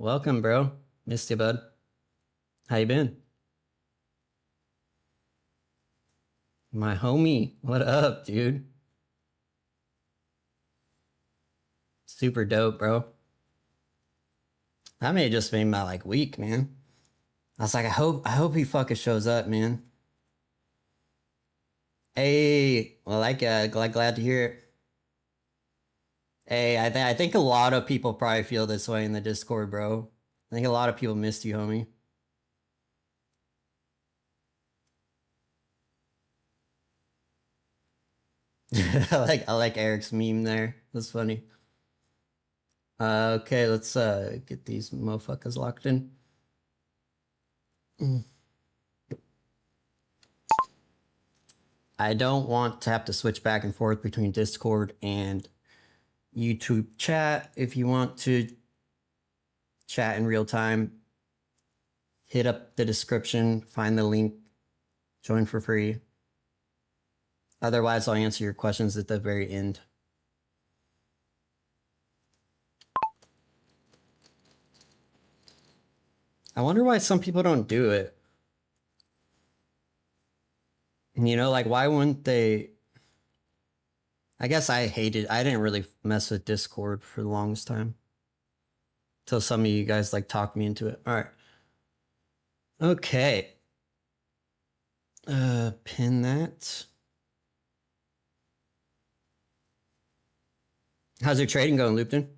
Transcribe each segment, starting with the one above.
Welcome, bro. Missed you, bud. How you been? My homie, what up, dude? Super dope, bro. That may have just made my week, man. I was like, I hope he fucking shows up, man. Hey, well, glad to hear it. Hey, I think a lot of people probably feel this way in the Discord, bro. I think a lot of people missed you, homie. I like Eric's meme there. That's funny. Okay, let's get these motherfuckers locked in. I don't want to have to switch back and forth between Discord and YouTube chat. If you want to chat in real time, hit up the description, find the link, join for free. Otherwise, I'll answer your questions at the very end. I wonder why some people don't do it. Why wouldn't they? I guess I didn't really mess with Discord for the longest time. Till some of you guys talked me into it. All right. Okay. Pin that. How's your trading going, Lupton?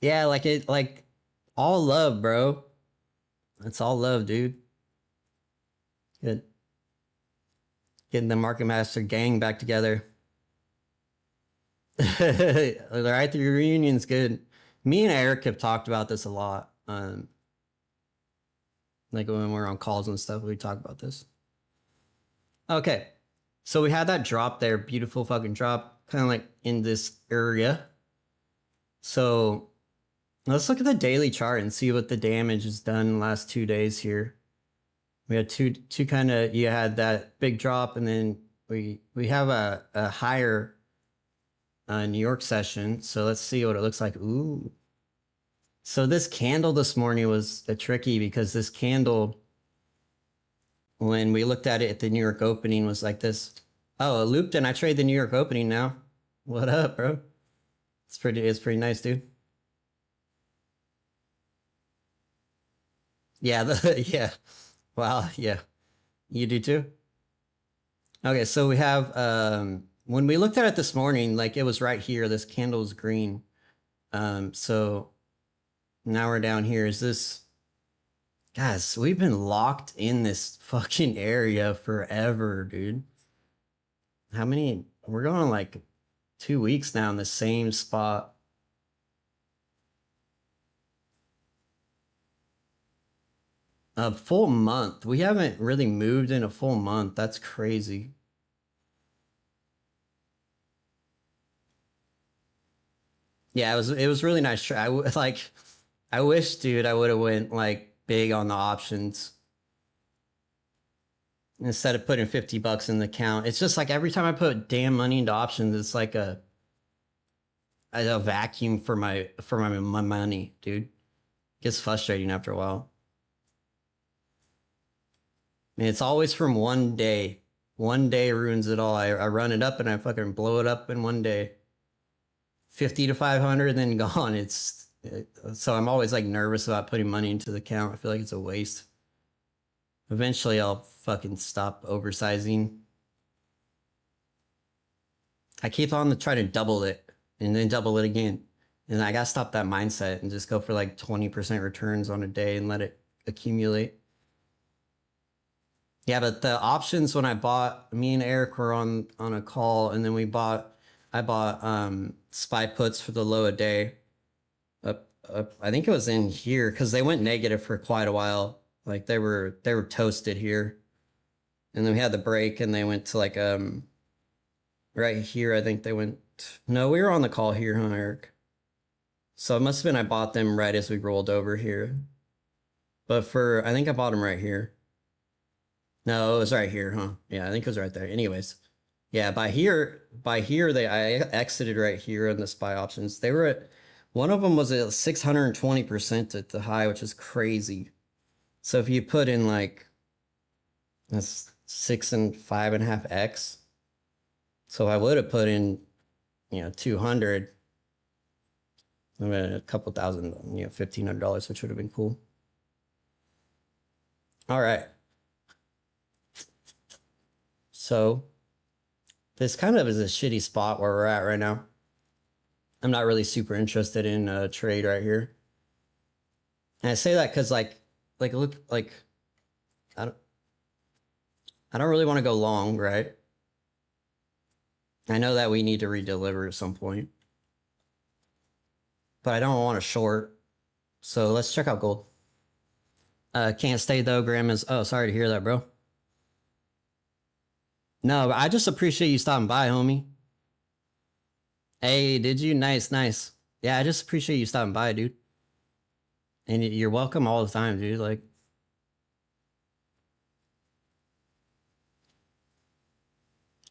Yeah, all love, bro. It's all love, dude. Good. Getting the Market Master gang back together. Right, the reunion's good. Me and Eric have talked about this a lot. When we're on calls and stuff, we talk about this. Okay. So we had that drop there, beautiful fucking drop, kind of in this area. So let's look at the daily chart and see what the damage has done in the last 2 days here. We had two kind of, you had that big drop, and then we have a higher New York session. So let's see what it looks like. Ooh. So this candle this morning was tricky because this candle, when we looked at it at the New York opening, was like this. Oh, Lupton, I trade the New York opening now. What up, bro? It's pretty nice, dude. Yeah, yeah. Wow, yeah. You do too? Okay, so we have when we looked at it this morning, it was right here, this candle is green. So now we're down here. Is this, guys, we've been locked in this fucking area forever, dude. How many? We're going 2 weeks now in the same spot. A full month. We haven't really moved in a full month. That's crazy. Yeah, it was really nice. I wish, dude, I would have went big on the options instead of putting $50 in the account. It's just every time I put damn money into options, it's like a vacuum for my money, dude. It gets frustrating after a while. I mean, it's always from one day. One day ruins it all. I run it up and I fucking blow it up in one day. 50 to 500, then gone. So I'm always nervous about putting money into the account. I feel like it's a waste. Eventually I'll fucking stop oversizing. I keep on trying to double it and then double it again. And I gotta stop that mindset and just go for 20% returns on a day and let it accumulate. Yeah, but the options, when I bought, me and Eric were on a call, and then I bought SPY puts for the low a day. I think it was in here because they went negative for quite a while. They were toasted here, and then we had the break, and they went to right here. I think they went. No, we were on the call here, huh, Eric? So it must have been I bought them right as we rolled over here. But I think I bought them right here. No, it was right here, huh? Yeah, I think it was right there. Anyways, Yeah, by here I exited right here in the SPY options. They were at one of them was at 620% at the high, which is crazy. So if you put in like that's 6 and 5.5x. So I would have put in, 200, I mean, a couple thousand, $1,500, which would have been cool. All right. So this kind of is a shitty spot where we're at right now. I'm not really super interested in a trade right here. And I say that because look, I don't, I don't really want to go long, right? I know that we need to redeliver at some point, but I don't want to short. So let's check out gold. Can't stay though. Graham is, oh, sorry to hear that, bro. No, I just appreciate you stopping by, homie. Hey, did you? Nice, nice. Yeah, I just appreciate you stopping by, dude. And you're welcome all the time, dude. Like,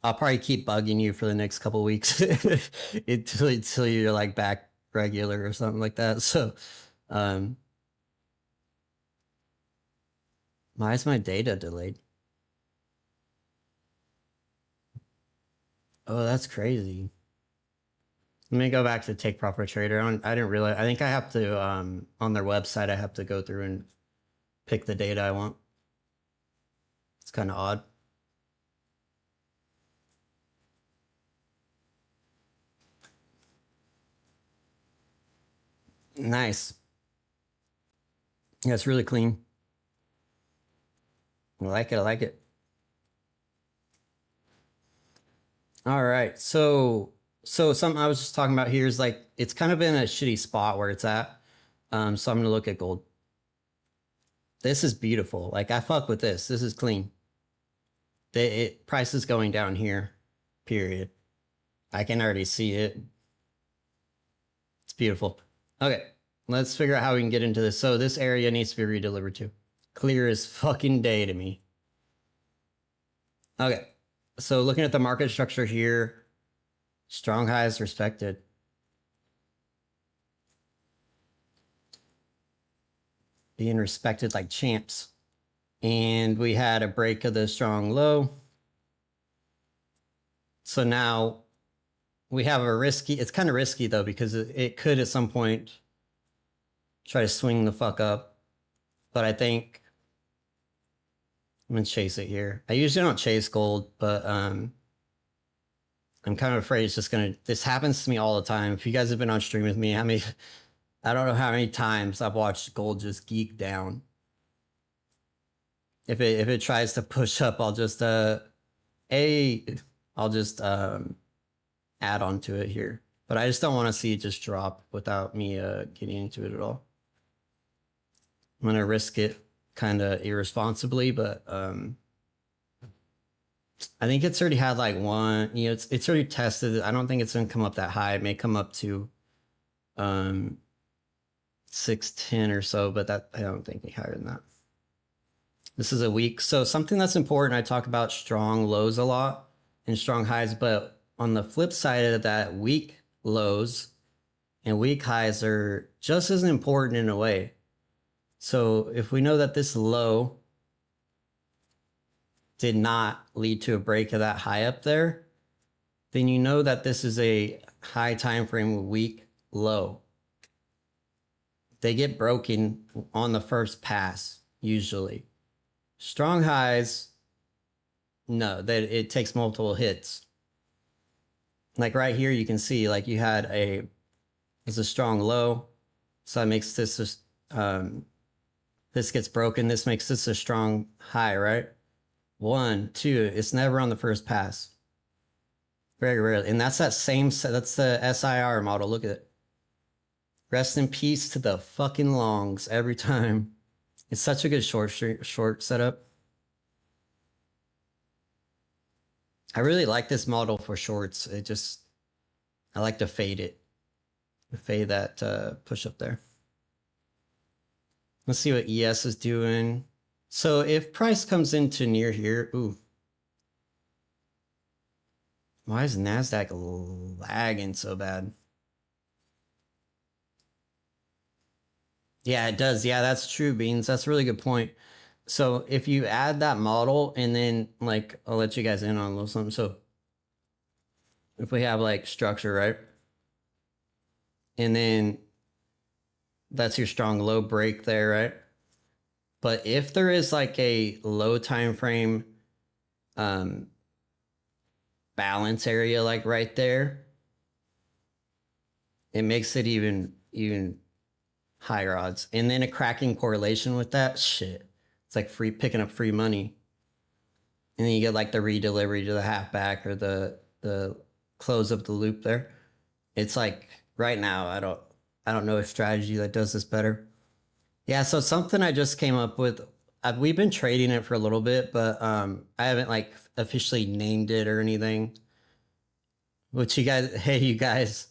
I'll probably keep bugging you for the next couple weeks until you're like back regular or something like that. So, um, why is my data delayed? Oh, that's crazy. Let me go back to Take Proper Trader. I didn't realize. I think I have to on their website. I have to go through and pick the data I want. It's kind of odd. Nice. Yeah, it's really clean. I like it. I like it. All right. So something I was just talking about here is like it's kind of in a shitty spot where it's at. So I'm gonna look at gold. This is beautiful. Like I fuck with this. This is clean. Price is going down here. Period. I can already see it. It's beautiful. Okay. Let's figure out how we can get into this. So this area needs to be redelivered to. Clear as fucking day to me. Okay. So looking at the market structure here, strong highs respected. Being respected like champs. And we had a break of the strong low. So now we have a risky, it's kind of risky though, because it could at some point try to swing the fuck up. But I think I'm gonna chase it here. I usually don't chase gold, but I'm kind of afraid it's just gonna, this happens to me all the time. If you guys have been on stream with me, I don't know how many times I've watched gold just geek down. If it tries to push up, I'll just add on to it here. But I just don't want to see it just drop without me getting into it at all. I'm gonna risk it kind of irresponsibly, but I think it's already had like one, it's already tested. I don't think it's gonna come up that high. It may come up to 610 or so, but that I don't think any higher than that. This is a week. So something that's important, I talk about strong lows a lot and strong highs, but on the flip side of that, weak lows and weak highs are just as important in a way. So if we know that this low did not lead to a break of that high up there, then you know that this is a high time frame weak low. They get broken on the first pass usually. Strong highs, no, that it takes multiple hits. Like right here, you can see like you had it's a strong low, so that makes this this gets broken. This makes this a strong high, right? 1, 2. It's never on the first pass. Very rarely, and that's that's the SIR model. Look at it. Rest in peace to the fucking longs every time. It's such a good short setup. I really like this model for shorts. I like to fade it. Fade that push up there. Let's see what ES is doing. So if price comes into near here, ooh. Why is Nasdaq lagging so bad? Yeah, it does. Yeah, that's true, Beans. That's a really good point. So if you add that model and then like I'll let you guys in on a little something. So if we have like structure, right? And then that's your strong low break there, right? But if there is like a low time frame um balance area like right there, it makes it even higher odds. And then a cracking correlation with that, shit. It's like free picking up free money. And then you get like the redelivery to the halfback or the close of the loop there. It's like right now, I don't know a strategy that does this better. Yeah, so something I just came up with. We've been trading it for a little bit, but I haven't like officially named it or anything. Which you guys, hey, you guys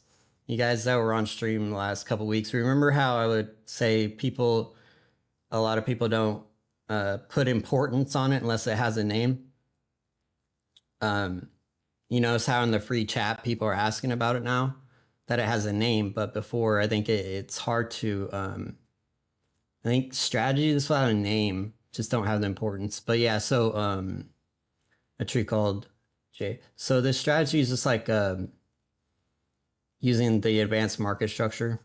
that were on stream the last couple weeks, remember how I would say a lot of people don't put importance on it unless it has a name. Um, you notice how in the free chat people are asking about it now that it has a name, but before I think it's hard to. I think strategies without a name just don't have the importance. But yeah, so a tree called J. So this strategy is just like using the advanced market structure.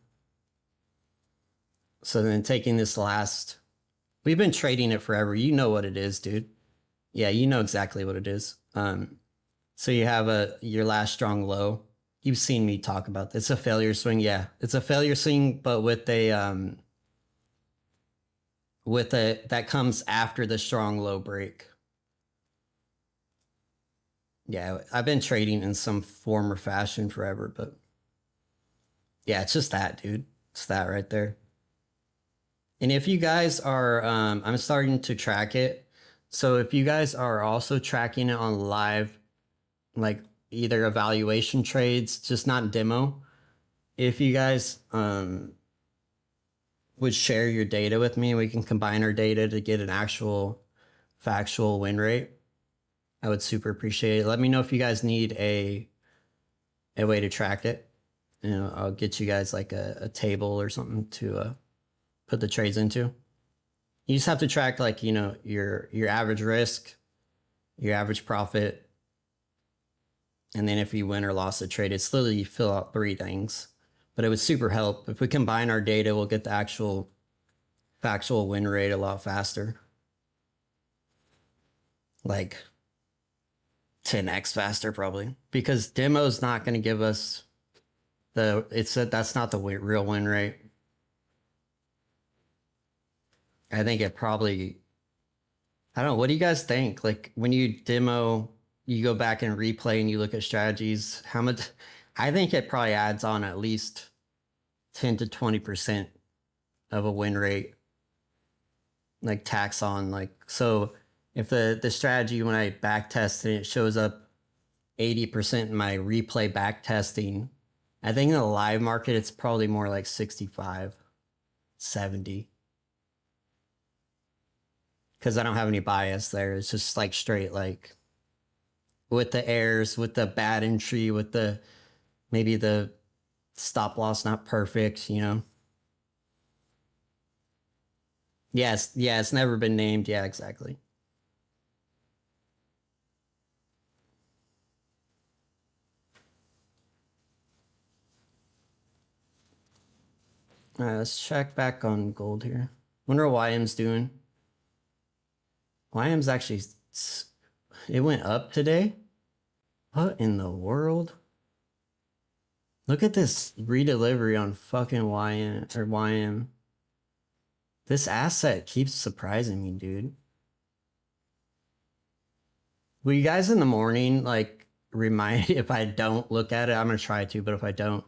So then taking this last, we've been trading it forever. You know what it is, dude. Yeah, you know exactly what it is. So you have your last strong low. You've seen me talk about this. It's a failure swing. Yeah, it's a failure swing, but with a that comes after the strong low break. Yeah, I've been trading in some form or fashion forever, but yeah, it's just that, dude. It's that right there. And if you guys are, I'm starting to track it. So if you guys are also tracking it on live, like either evaluation trades, just not demo, if you guys would share your data with me, we can combine our data to get an actual factual win rate. I would super appreciate it. Let me know if you guys need a way to track it. You know, I'll get you guys like a table or something to put the trades into. You just have to track like, you know, your average risk, your average profit, and then if you win or lost a trade, it's literally you fill out 3 things. But it would super help. If we combine our data, we'll get the actual factual win rate a lot faster. Like 10x faster probably. Because demo's not going to give us that's not the real win rate. I think it probably, I don't know. What do you guys think? Like when you demo, you go back and replay and you look at strategies, how much, I think it probably adds on at least 10 to 20% of a win rate, like tax on like, so if the strategy, when I back test it, it shows up 80% in my replay back testing, I think in the live market, it's probably more like 65, 70. Because I don't have any bias there. It's just like straight, like with the errors, with the bad entry, with the maybe the stop loss not perfect, you know? Yes, yeah, it's never been named. Yeah, exactly. All right, let's check back on gold here. Wonder what YM's doing. YM's actually, it went up today. What in the world? Look at this redelivery on fucking YM or YM. This asset keeps surprising me, dude. Will you guys in the morning like remind if I don't look at it? I'm gonna try to, but if I don't,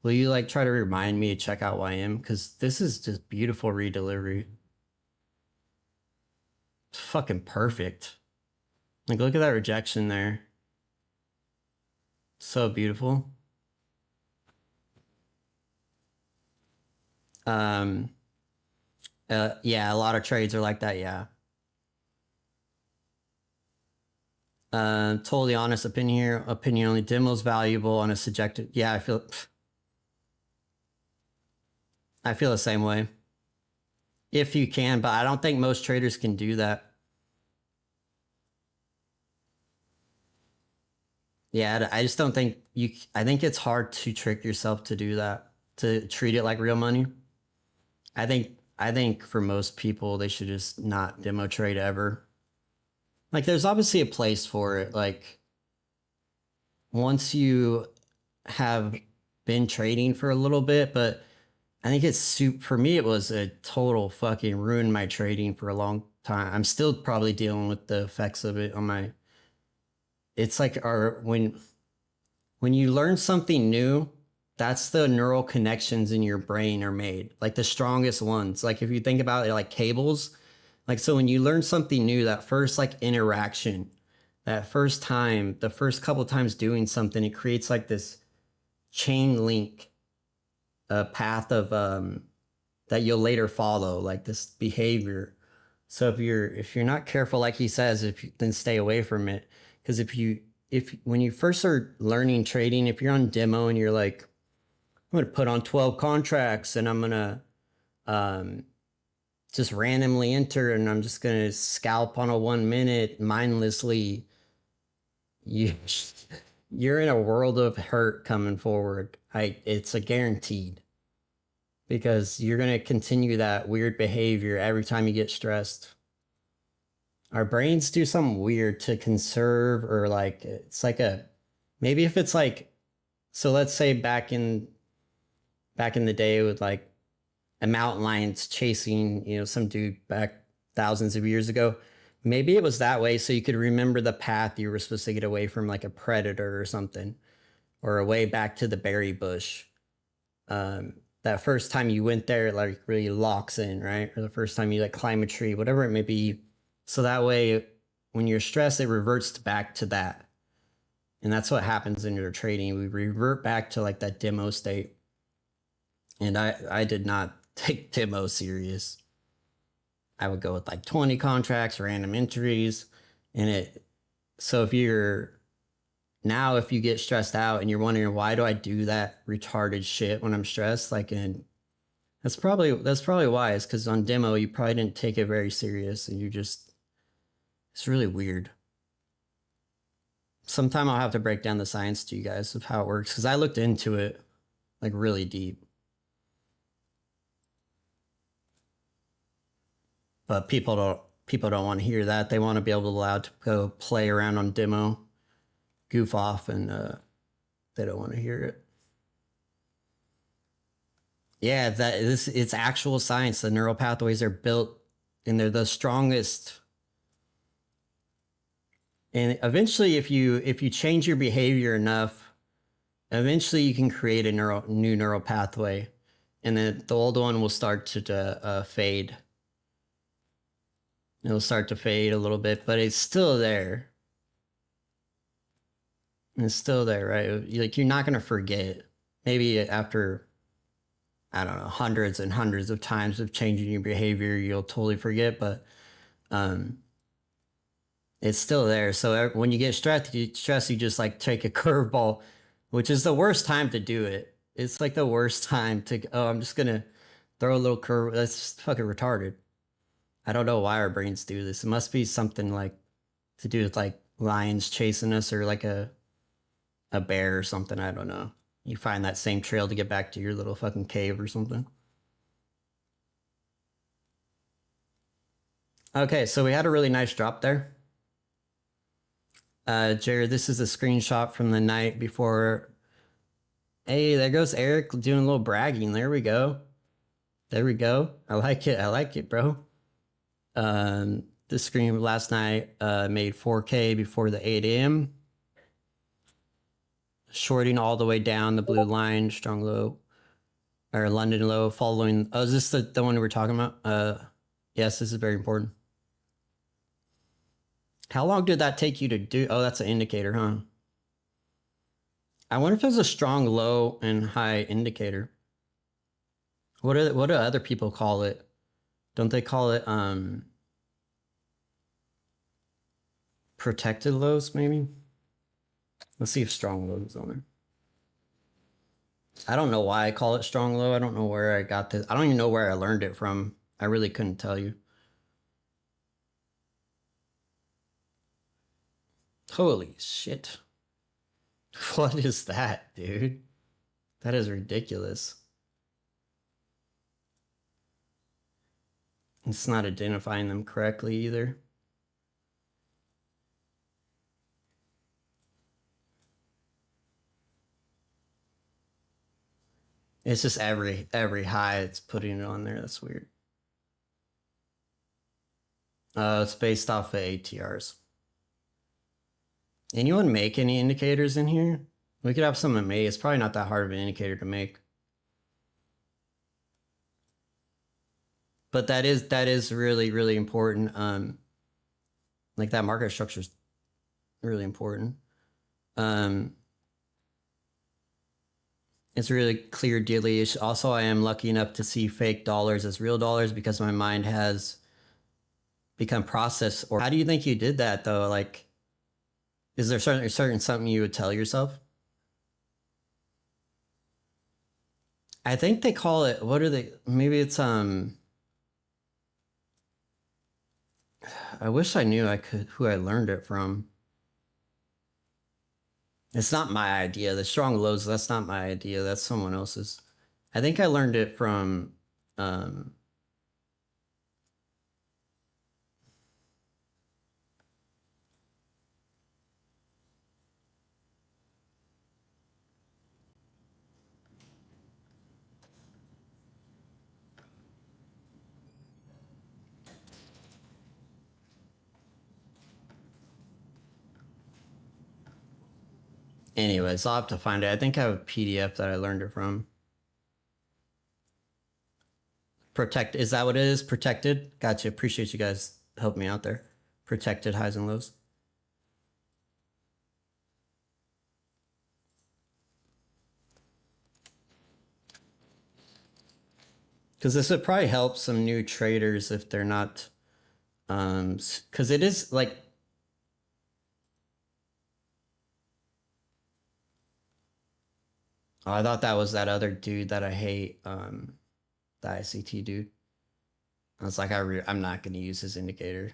will you like try to remind me to check out YM? Because this is just beautiful redelivery. It's fucking perfect. Like look at that rejection there. So beautiful. Um yeah, a lot of trades are like that, yeah. Totally honest opinion here. Opinion only. Demo's valuable on a subjective. Yeah, I feel the same way. If you can, but I don't think most traders can do that. Yeah, I just don't think you. I think it's hard to trick yourself to do that, to treat it like real money. I think for most people they should just not demo trade ever. Like there's obviously a place for it. Like once you have been trading for a little bit, but I think it's super for me it was a total fucking ruined my trading for a long time. I'm still probably dealing with the effects of it on my it's like our when you learn something new, that's the neural connections in your brain are made, like the strongest ones. Like if you think about it, like cables, like so when you learn something new, that first like interaction, that first time, the first couple times doing something, it creates like this chain link, path of that you'll later follow, like this behavior. So if you're not careful, like he says, if you, then stay away from it. Because if when you first start learning trading, if you're on demo and you're like, I'm gonna put on 12 contracts and I'm gonna um, just randomly enter and I'm just gonna scalp on a 1 minute mindlessly, you you're in a world of hurt coming forward. It's a guaranteed because you're gonna continue that weird behavior every time you get stressed. Our brains do something weird to conserve or like it's like a maybe if it's like so let's say back in the day with like a mountain lion's chasing, some dude back thousands of years ago. Maybe it was that way so you could remember the path you were supposed to get away from like a predator or something, or away back to the berry bush. That first time you went there, it like really locks in, right? Or the first time you like climb a tree, whatever it may be. So that way, when you're stressed, it reverts back to that. And that's what happens in your trading. We revert back to like that demo state. And I did not take demo serious. I would go with like 20 contracts, random entries. So if you get stressed out and you're wondering, why do I do that retarded shit when I'm stressed? That's probably why. It's because on demo, you probably didn't take it very serious and it's really weird. Sometime I'll have to break down the science to you guys of how it works because I looked into it like really deep. But people don't want to hear that. They want to be able to allowed to go play around on demo, goof off, and they don't want to hear it. Yeah, it's actual science. The neural pathways are built and they're the strongest. And eventually if you change your behavior enough, eventually you can create a new neural pathway, and then the old one will start to fade. It'll start to fade a little bit, but it's still there. It's still there, right? Like you're not gonna forget. Maybe after, I don't know, hundreds and hundreds of times of changing your behavior, you'll totally forget. But it's still there. So when you get stressed, you just like take a curveball, which is the worst time to do it. It's like the worst time to. Oh, I'm just gonna throw a little curve. That's fucking retarded. I don't know why our brains do this. It must be something like to do with like lions chasing us or like a bear or something. I don't know. You find that same trail to get back to your little fucking cave or something. Okay, so we had a really nice drop there. Jared, this is a screenshot from the night before. Hey, there goes Eric doing a little bragging. There we go. There we go. I like it. I like it, bro. This screen last night made 4K before the 8 a.m. Shorting all the way down the blue line, strong low, or London low, following. Oh, is this the one we were talking about? Yes, this is very important. How long did that take you to do? Oh, that's an indicator, huh? I wonder if there's a strong low and high indicator. What do other people call it? Don't they call it protected lows, maybe. Let's see if strong low is on there. I don't know why I call it strong low. I don't know where I got this. I don't even know where I learned it from. I really couldn't tell you. Holy shit. What is that, dude? That is ridiculous. It's not identifying them correctly either. It's just every high it's putting it on there. That's weird. It's based off of ATRs. Anyone make any indicators in here? We could have some made. It's probably not that hard of an indicator to make. But that is really, really important. Like that market structure is really important. It's really clear dealy. Also, I am lucky enough to see fake dollars as real dollars because my mind has become processed. Or how do you think you did that though? Like, is there certain something you would tell yourself? I think they call it, what are they? Maybe it's I wish I knew who I learned it from. It's not my idea. The strong lows, that's not my idea. That's someone else's. I think I learned it from anyways, I'll have to find it. I think I have a PDF that I learned it from. Protect, is that what it is? Protected? Gotcha. Appreciate you guys helping me out there. Protected highs and lows. Because this would probably help some new traders if they're not, because it is like, oh, I thought that was that other dude that I hate, the ICT dude. I was like, I'm not going to use his indicator.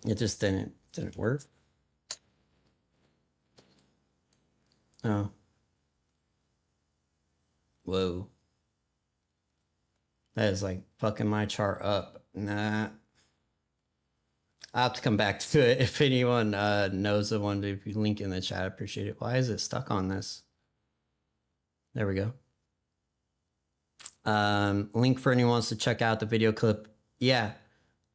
It just didn't work. Oh. Whoa. That is like fucking my chart up. Nah. I'll have to come back to it. If anyone knows the one, if you link in the chat, I appreciate it. Why is it stuck on this? There we go. Link for anyone who wants to check out the video clip. Yeah,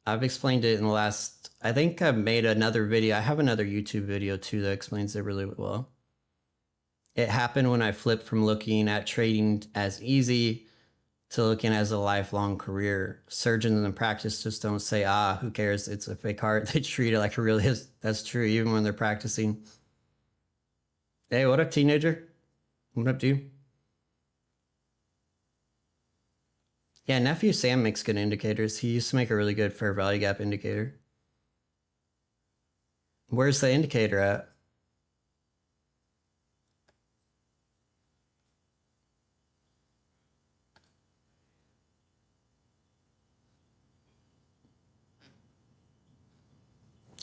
I've explained it in the last, I think I've made another video. I have another YouTube video too that explains it really well. It happened when I flipped from looking at trading as easy to looking as a lifelong career. Surgeons in practice just don't say, who cares? It's a fake art. They treat it like it really is. That's true, even when they're practicing. Hey, what up, teenager? What up, dude? Yeah, nephew Sam makes good indicators. He used to make a really good fair value gap indicator. Where's the indicator at?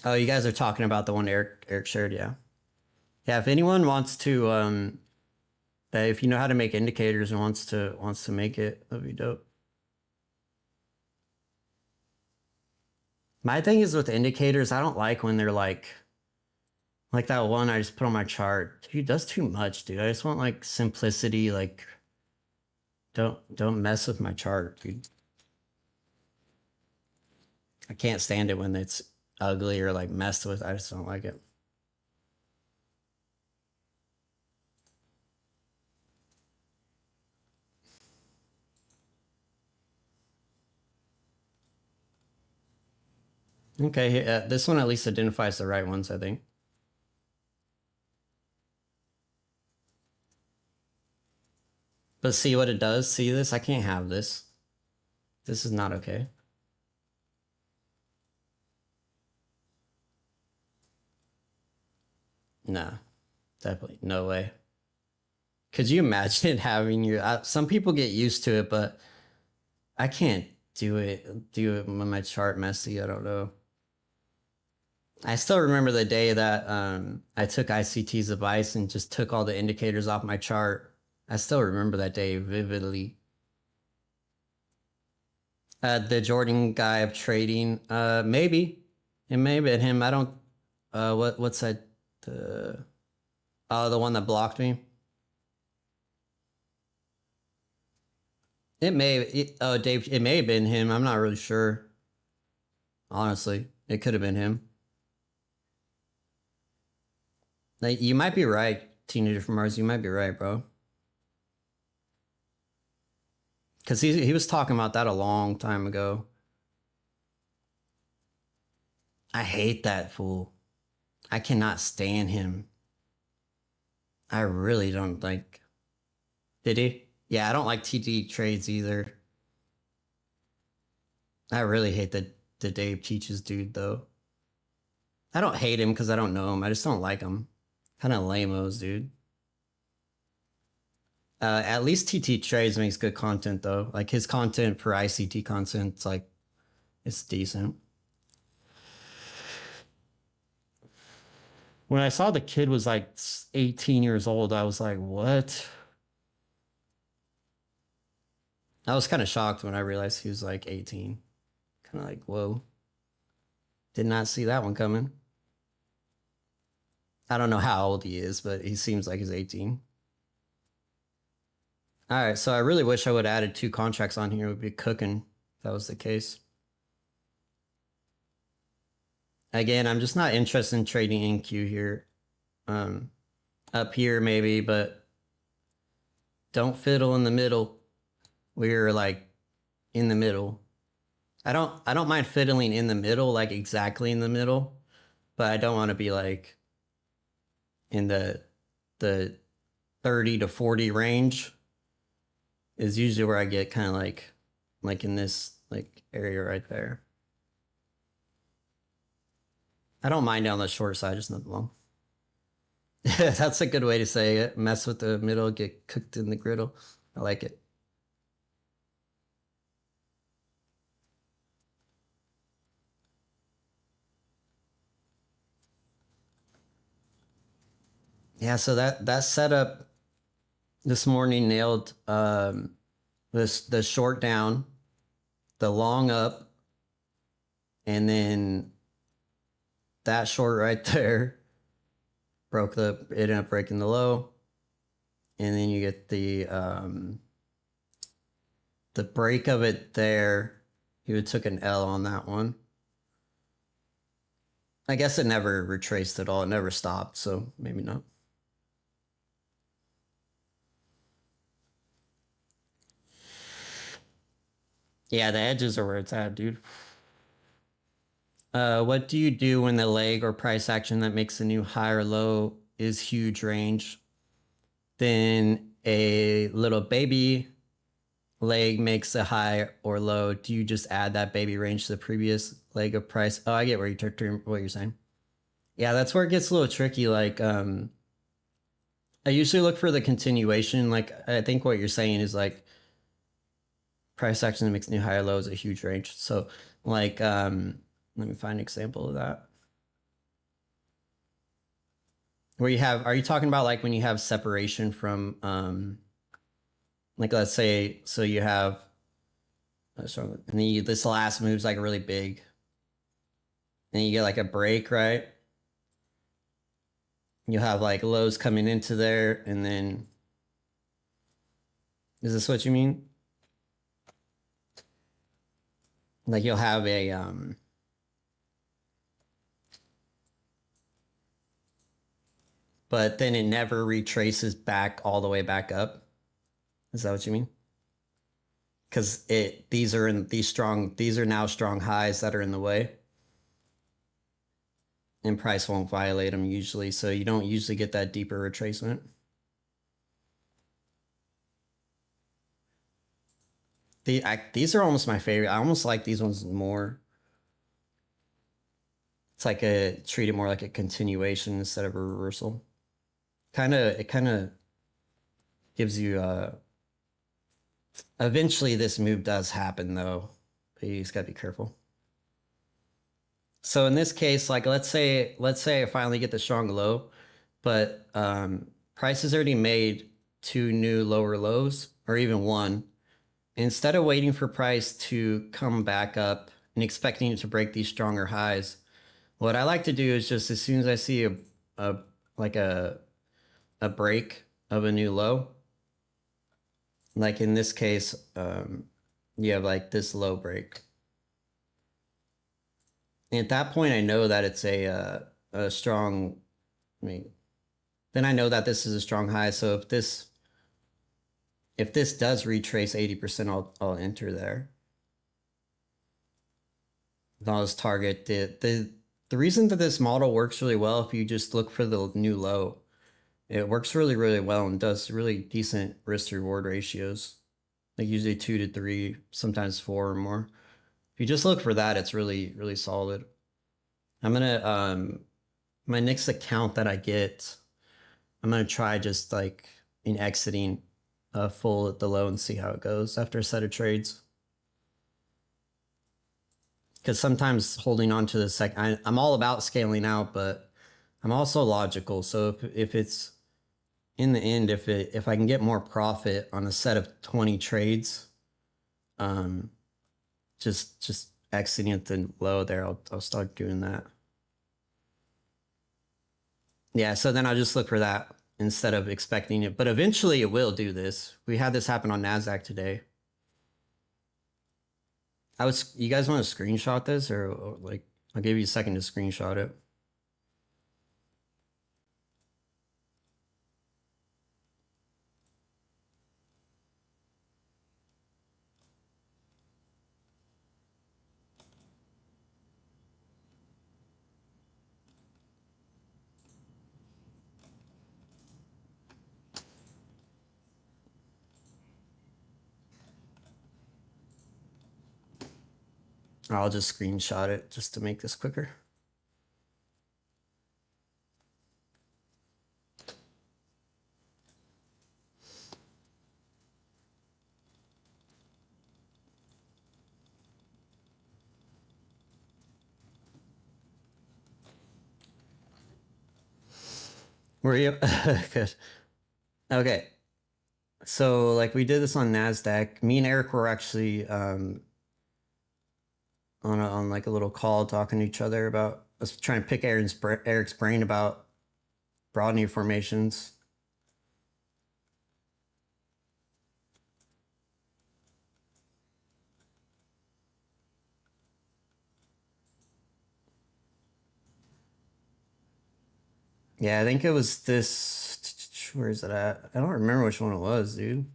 Oh, you guys are talking about the one Eric shared, yeah. Yeah, if anyone wants to, if you know how to make indicators and wants to make it, that'd be dope. My thing is with indicators, I don't like when they're like that one I just put on my chart. Dude, that's too much, dude. I just want like simplicity, like don't mess with my chart, dude. I can't stand it when it's ugly or like messed with. I just don't like it. Okay, this one at least identifies the right ones, I think. But see what it does? See this? I can't have this. This is not okay. Nah, definitely no way. Could you imagine having your? Some people get used to it, but I can't do it. Do it when my chart messy. I don't know. I still remember the day that I took ICT's advice and just took all the indicators off my chart. I still remember that day vividly. The Jordan guy of trading, maybe it may have been him. I don't. What's that? The one that blocked me. Oh, Dave, it may have been him. I'm not really sure. Honestly, it could have been him. Like, you might be right, Teenager from Mars. You might be right, bro. Because he was talking about that a long time ago. I hate that fool. I cannot stand him. I really don't like. Did he? Yeah, I don't like TD trades either. I really hate the Dave teaches dude though. I don't hate him because I don't know him. I just don't like him. Kind of lame-os, dude. At least TT Trades makes good content though. Like his content for ICT content, it's decent. When I saw the kid was like 18 years old, I was like, what? I was kind of shocked when I realized he was like 18. Kind of like, whoa. Did not see that one coming. I don't know how old he is, but he seems like he's 18. All right, so I really wish I would have added 2 contracts on here. It would be cooking if that was the case. Again, I'm just not interested in trading NQ here. Up here maybe, but don't fiddle in the middle. We're like in the middle. I don't mind fiddling in the middle, like exactly in the middle, but I don't want to be like in the 30 to 40 range is usually where I get kind of like in this like area right there. I don't mind down the short side, just not long. That's a good way to say it. Mess with the middle, get cooked in the griddle. I like it. Yeah, so that setup this morning nailed the short down, the long up, and then that short right there ended up breaking the low, and then you get the break of it there. He took an L on that one. I guess it never retraced at all. It never stopped, so maybe not. Yeah, the edges are where it's at, dude. What do you do when the leg or price action that makes a new high or low is huge range? Then a little baby leg makes a high or low. Do you just add that baby range to the previous leg of price? Oh, I get what you're saying. Yeah, that's where it gets a little tricky. Like, I usually look for the continuation. Like, I think what you're saying is like price action that makes new high or low is a huge range. So, like, let me find an example of that. Where you have, are you talking about like when you have separation from, like let's say, so you have, and then this last move's like really big. And you get like a break, right? You'll have like lows coming into there, and then, is this what you mean? Like you'll have a, but then it never retraces back all the way back up. Is that what you mean? Because these are now strong highs that are in the way, and price won't violate them usually, so you don't usually get that deeper retracement. These are almost my favorite. I almost like these ones more. It's like treat it more like a continuation instead of a reversal. It kind of gives you eventually this move does happen though, but you just gotta be careful. So in this case, like let's say I finally get the strong low, but price has already made two new lower lows or even one. Instead of waiting for price to come back up and expecting it to break these stronger highs, what I like to do is just as soon as I see a like a break of a new low, like in this case, you have like this low break. And at that point, I know that it's a strong. I mean, then I know that this is a strong high. So if this does retrace 80%, I'll enter there. I'll just target the reason that this model works really well. If you just look for the new low, it works really, really well and does really decent risk to reward ratios. Like usually 2 to 3, sometimes 4 or more. If you just look for that, it's really, really solid. I'm gonna my next account that I get, I'm gonna try just like in exiting full at the low and see how it goes after a set of trades. Because sometimes holding on to the I'm all about scaling out, but I'm also logical. So if it's in the end, if I can get more profit on a set of 20 trades, just exiting at the low there, I'll start doing that. Yeah, so then I'll just look for that instead of expecting it. But eventually it will do this. We had this happen on Nasdaq today. You guys want to screenshot this or like I'll give you a second to screenshot it. I'll just screenshot it just to make this quicker. Were you? Good. Okay. So like we did this on Nasdaq. Me and Eric were actually on like a little call talking to each other about us trying to pick Eric's brain about broadening formations. Yeah, I think it was this. Where is it at? I don't remember which one it was, dude.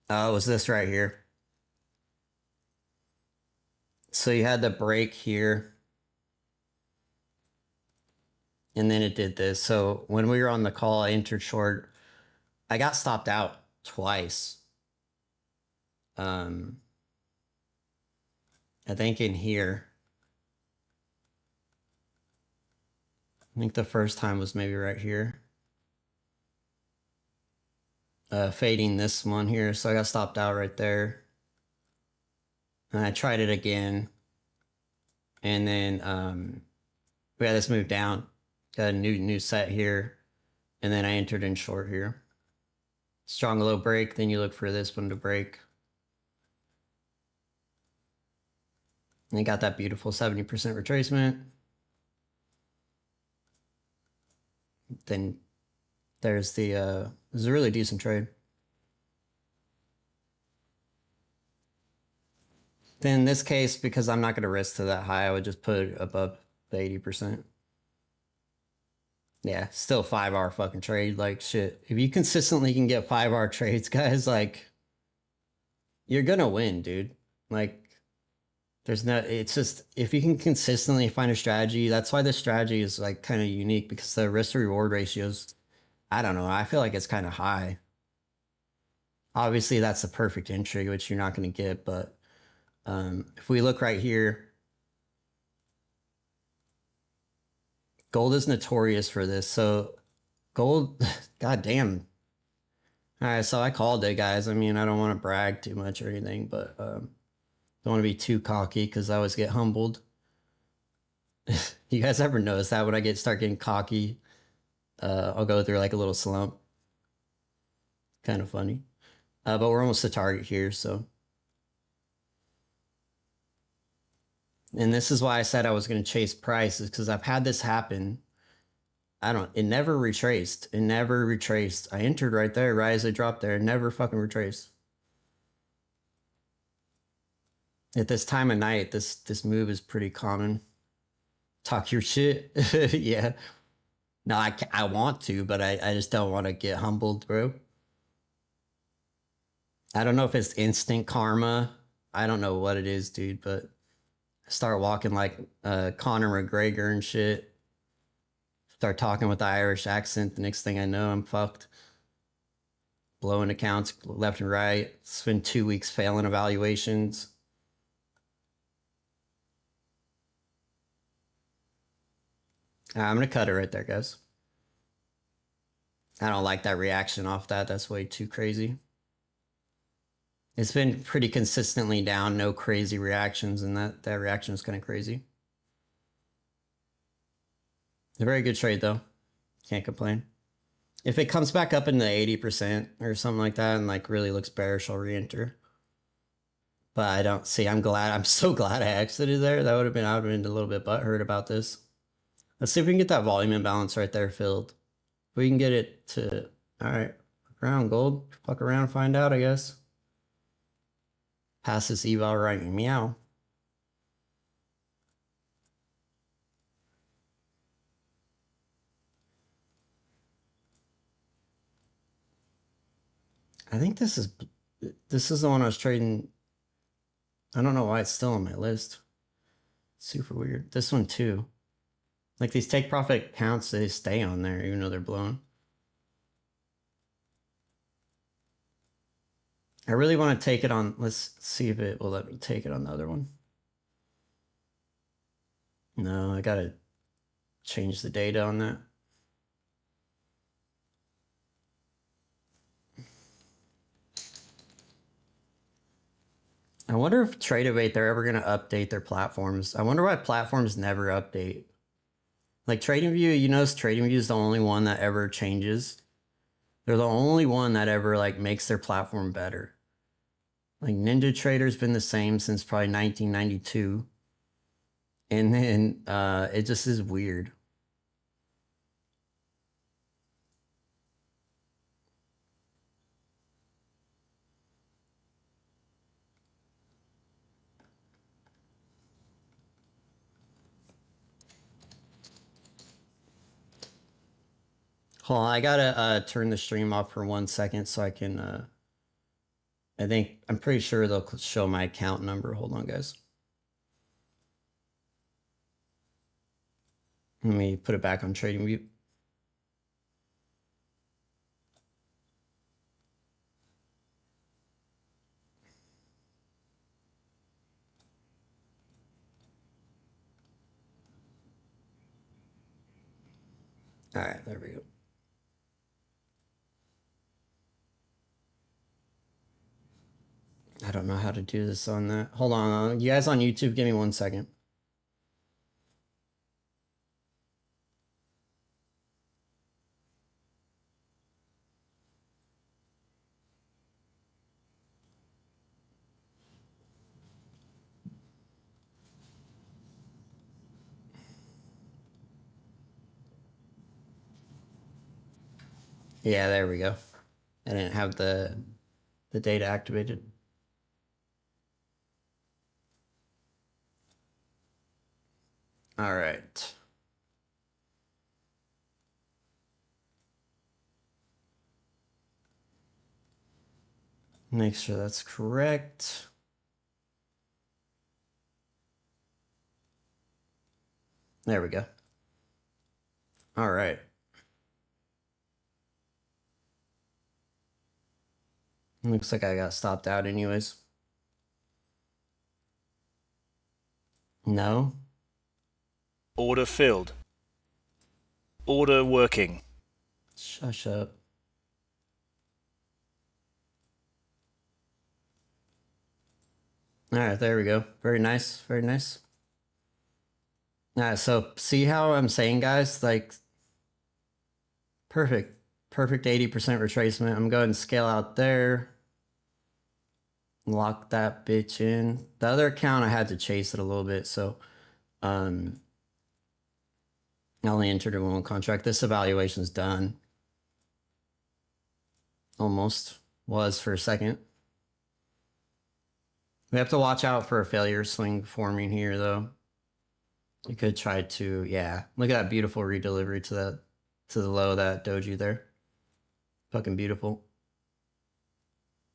Oh, it was this right here. So you had the break here. And then it did this. So when we were on the call, I entered short. I got stopped out twice. I think in here. I think the first time was maybe right here. Fading this one here. So I got stopped out right there. And I tried it again. And then we had this move down. Got a new set here. And then I entered in short here. Strong low break, then you look for this one to break. And you got that beautiful 70% retracement. Then there's the this is a really decent trade. Then in this case, because I'm not going to risk to that high, I would just put it above the 80%. Yeah, still 5-hour fucking trade. Like shit. If you consistently can get 5-hour trades, guys, like you're gonna win, dude. Like it's just if you can consistently find a strategy, that's why this strategy is like kind of unique because the risk to reward ratios, I don't know, I feel like it's kind of high. Obviously, that's the perfect entry, which you're not going to get. But if we look right here, gold is notorious for this. So gold, goddamn. All right, so I called it, guys. I mean, I don't want to brag too much or anything, but don't want to be too cocky because I always get humbled. You guys ever notice that when I start getting cocky, I'll go through like a little slump. Kind of funny. But we're almost to target here, so. And this is why I said I was going to chase prices, because I've had this happen. It never retraced. It never retraced. I entered right there, right as I dropped there. It never fucking retraced. At this time of night, this move is pretty common. Talk your shit. Yeah. No, I want to, but I just don't want to get humbled, bro. I don't know if it's instant karma. I don't know what it is, dude, but I start walking like Conor McGregor and shit. Start talking with the Irish accent. The next thing I know, I'm fucked. Blowing accounts left and right. Spend 2 weeks failing evaluations. I'm going to cut it right there, guys. I don't like that reaction off that. That's way too crazy. It's been pretty consistently down, no crazy reactions, and that reaction is kind of crazy. A very good trade, though. Can't complain. If it comes back up in the 80% or something like that and like really looks bearish, I'll re-enter. But I don't see. I'm so glad I exited there. I would have been a little bit butthurt about this. Let's see if we can get that volume imbalance right there filled. If we can get it to, all right, around gold. Fuck around and find out, I guess. Pass this eval right, meow. I think this is the one I was trading. I don't know why it's still on my list. Super weird. This one too. Like these take profit counts, they stay on there even though they're blown. I really want to take it on. Let's see if it will let me take it on the other one. No, I gotta change the data on that. I wonder if Tradeovate, they're ever going to update their platforms. I wonder why platforms never update. Like TradingView, you notice TradingView is the only one that ever changes. They're the only one that ever like makes their platform better. Like Ninja Trader's been the same since probably 1992. And then it just is weird. Hold on, I gotta turn the stream off for 1 second so I can I'm pretty sure they'll show my account number. Hold on, guys. Let me put it back on TradingView. All right, there we go. I don't know how to do this on that. Hold on. You guys on YouTube, give me 1 second. Yeah, there we go. I didn't have the data activated. All right. Make sure that's correct. There we go. All right. Looks like I got stopped out anyways. No. Order filled. Order working. Shush up. All right, there we go. Very nice. Very nice. All right, so see how I'm saying, guys? Like, perfect. Perfect 80% retracement. I'm going to scale out there. Lock that bitch in. The other account, I had to chase it a little bit, so I only entered in one contract. This evaluation's done. Almost. Was for a second. We have to watch out for a failure swing forming here, though. You could try to, yeah. Look at that beautiful redelivery to the low of that doji there. Fucking beautiful.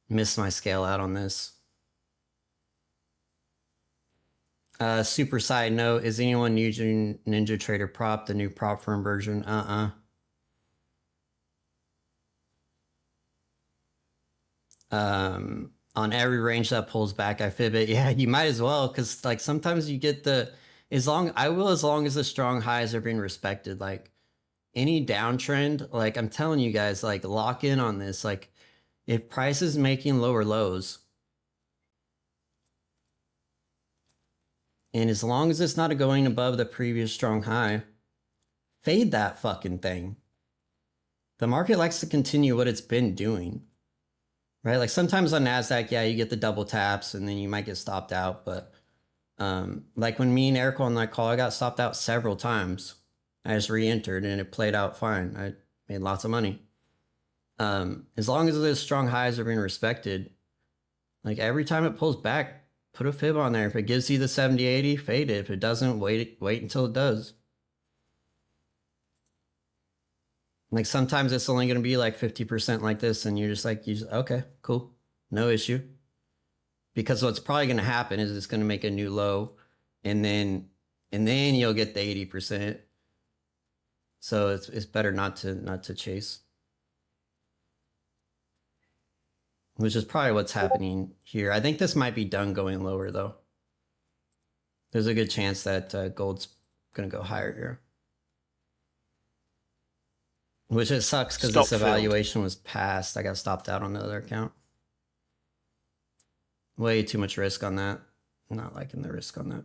Missed my scale out on this. Super side note, is anyone using Ninja Trader Prop, the new prop firm version? On every range that pulls back, I fib it. Yeah, you might as well, because like sometimes you get the as long as the strong highs are being respected. Like any downtrend, like I'm telling you guys, like lock in on this. Like if price is making lower lows, and as long as it's not going above the previous strong high, fade that fucking thing. The market likes to continue what it's been doing. Right? Like sometimes on Nasdaq, yeah, you get the double taps and then you might get stopped out. But like when me and Eric on that call, I got stopped out several times. I just re-entered and it played out fine. I made lots of money. As long as those strong highs are being respected, like every time it pulls back, put a fib on there. If it gives you the 70-80, fade it. If it doesn't, wait until it does. Like sometimes it's only going to be like 50% like this, and you're just like, okay, cool, no issue. Because what's probably going to happen is it's going to make a new low, and then you'll get the 80%. So it's better not to chase. Which is probably what's happening here. I think this might be done going lower though. There's a good chance that gold's going to go higher here. Which it sucks because this evaluation was passed. I got stopped out on the other account. Way too much risk on that. I'm not liking the risk on that.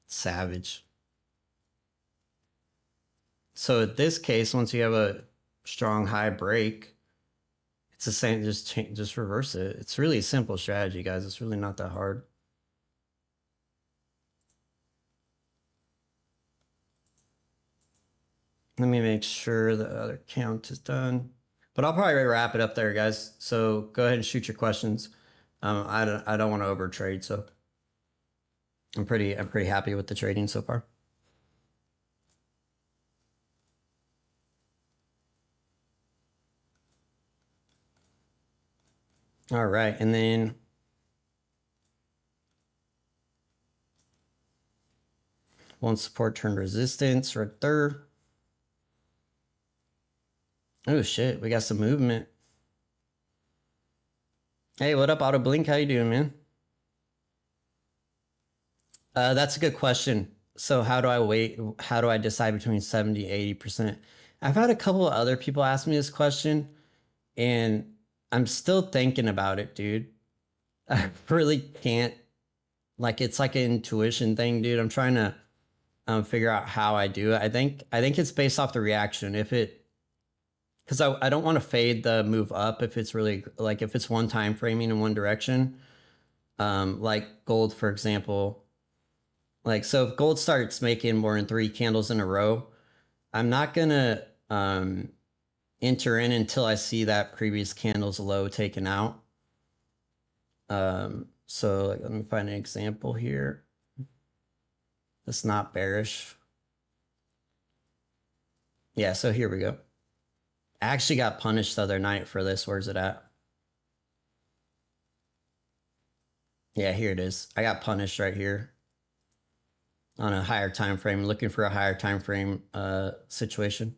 Savage. So in this case, once you have a strong high break, it's the same. Just reverse it. It's really a simple strategy, guys. It's really not that hard. Let me make sure the other count is done. But I'll probably wrap it up there, guys. So go ahead and shoot your questions. I don't want to overtrade, so I'm pretty happy with the trading so far. All right, and then one support turned resistance right there. Oh shit, we got some movement. Hey, what up, Auto Blink? How you doing, man? That's a good question. So how do I wait? How do I decide between 70, 80%? I've had a couple of other people ask me this question, and I'm still thinking about it, dude. I really can't. Like, it's like an intuition thing, dude. I'm trying to figure out how I do it. I think it's based off the reaction. If it, because I don't want to fade the move up if it's really like if it's one time framing in one direction. Like gold, for example. Like, so if gold starts making more than 3 candles in a row, I'm not gonna enter in until I see that previous candle's low taken out. So like, let me find an example here. That's not bearish. Yeah, so here we go. I actually got punished the other night for this. Where's it at? Yeah, here it is. I got punished right here on a higher time frame, looking for a higher time frame situation.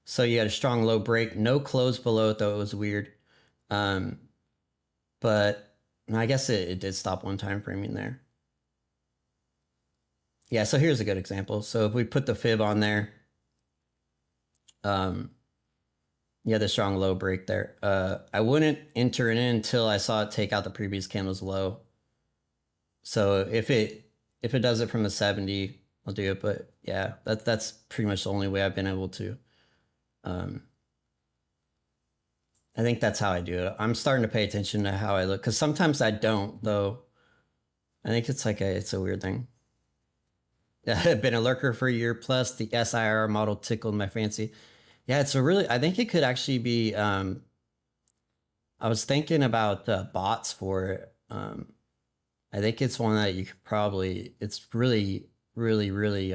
So you had a strong low break, no close below it though. It was weird. But I guess it did stop one time framing there. Yeah, so here's a good example. So if we put the fib on there, yeah, the strong low break there. I wouldn't enter it in until I saw it take out the previous candle's low. So if it does it from the 70, I'll do it. But yeah, that's pretty much the only way I've been able to. I think that's how I do it. I'm starting to pay attention to how I look because sometimes I don't though. I think it's like it's a weird thing. I've been a lurker for a year plus. The SIR model tickled my fancy. Yeah, it's a really. I think it could actually be. I was thinking about bots for it. I think it's one that you could probably. It's really, really, really.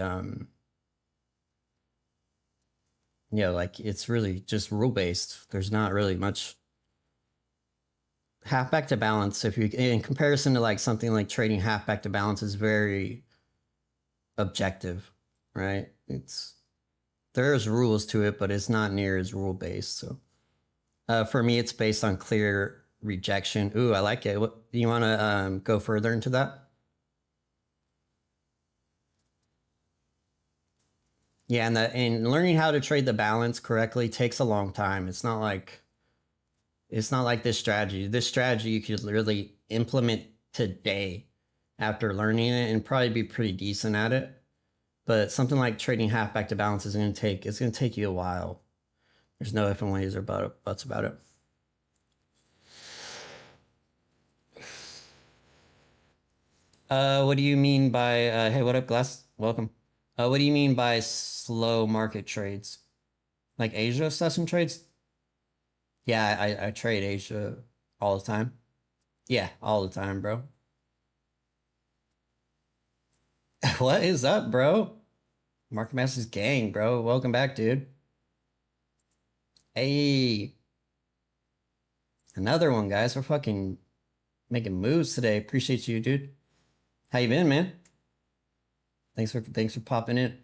Like it's really just rule based. There's not really much. Half back to balance. If you in comparison to like something like trading half back to balance is very objective, right? There's rules to it, but it's not near as rule based. So for me, it's based on clear rejection. Ooh, I like it. What, you want to go further into that? Yeah, and learning how to trade the balance correctly takes a long time. It's not like this strategy. This strategy you could literally implement today after learning it and probably be pretty decent at it. But something like trading half back to balance is going to take you a while. There's no ifs and ways or buts about it. What do you mean by hey, what up, Glass? Welcome. What do you mean by slow market trades? Like Asia session trades? Yeah, I trade Asia all the time. Yeah, all the time, bro. What is up, bro? Market Masters gang, bro. Welcome back, dude. Hey. Another one, guys. We're fucking making moves today. Appreciate you, dude. How you been, man? Thanks for popping in.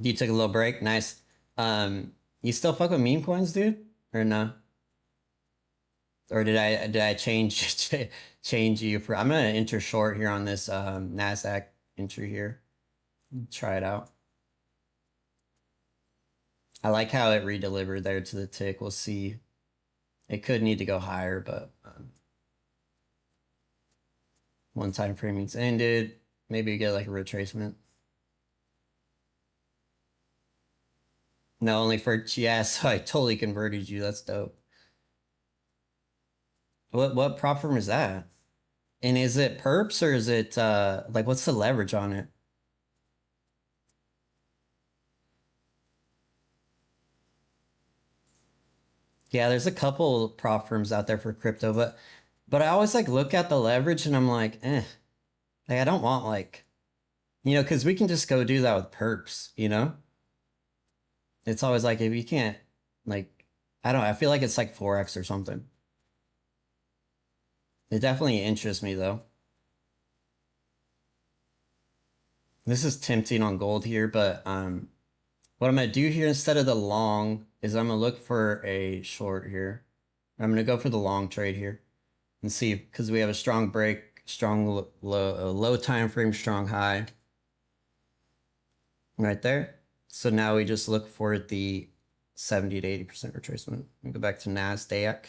You took a little break. Nice. You still fuck with meme coins, dude? Or no? Or did I change change you for I'm gonna enter short here on this Nasdaq entry here. Try it out. I like how it redelivered there to the tick. We'll see. It could need to go higher, but one time framing's ended. Maybe you get like a retracement. No, only for yeah, so I totally converted you. That's dope. What prop firm is that? And is it perps or is it like what's the leverage on it? Yeah, there's a couple prop firms out there for crypto, but I always like look at the leverage and I'm like, like I don't want like, because we can just go do that with perps, It's always like if you can't, like, I don't know, I feel like it's like 4x or something. It definitely interests me though. This is tempting on gold here, but what I'm gonna do here instead of the long is I'm gonna look for a short here. I'm gonna go for the long trade here and see because we have a strong break, strong low time frame, strong high right there. So now we just look for the 70 to 80% retracement. We go back to Nasdaq.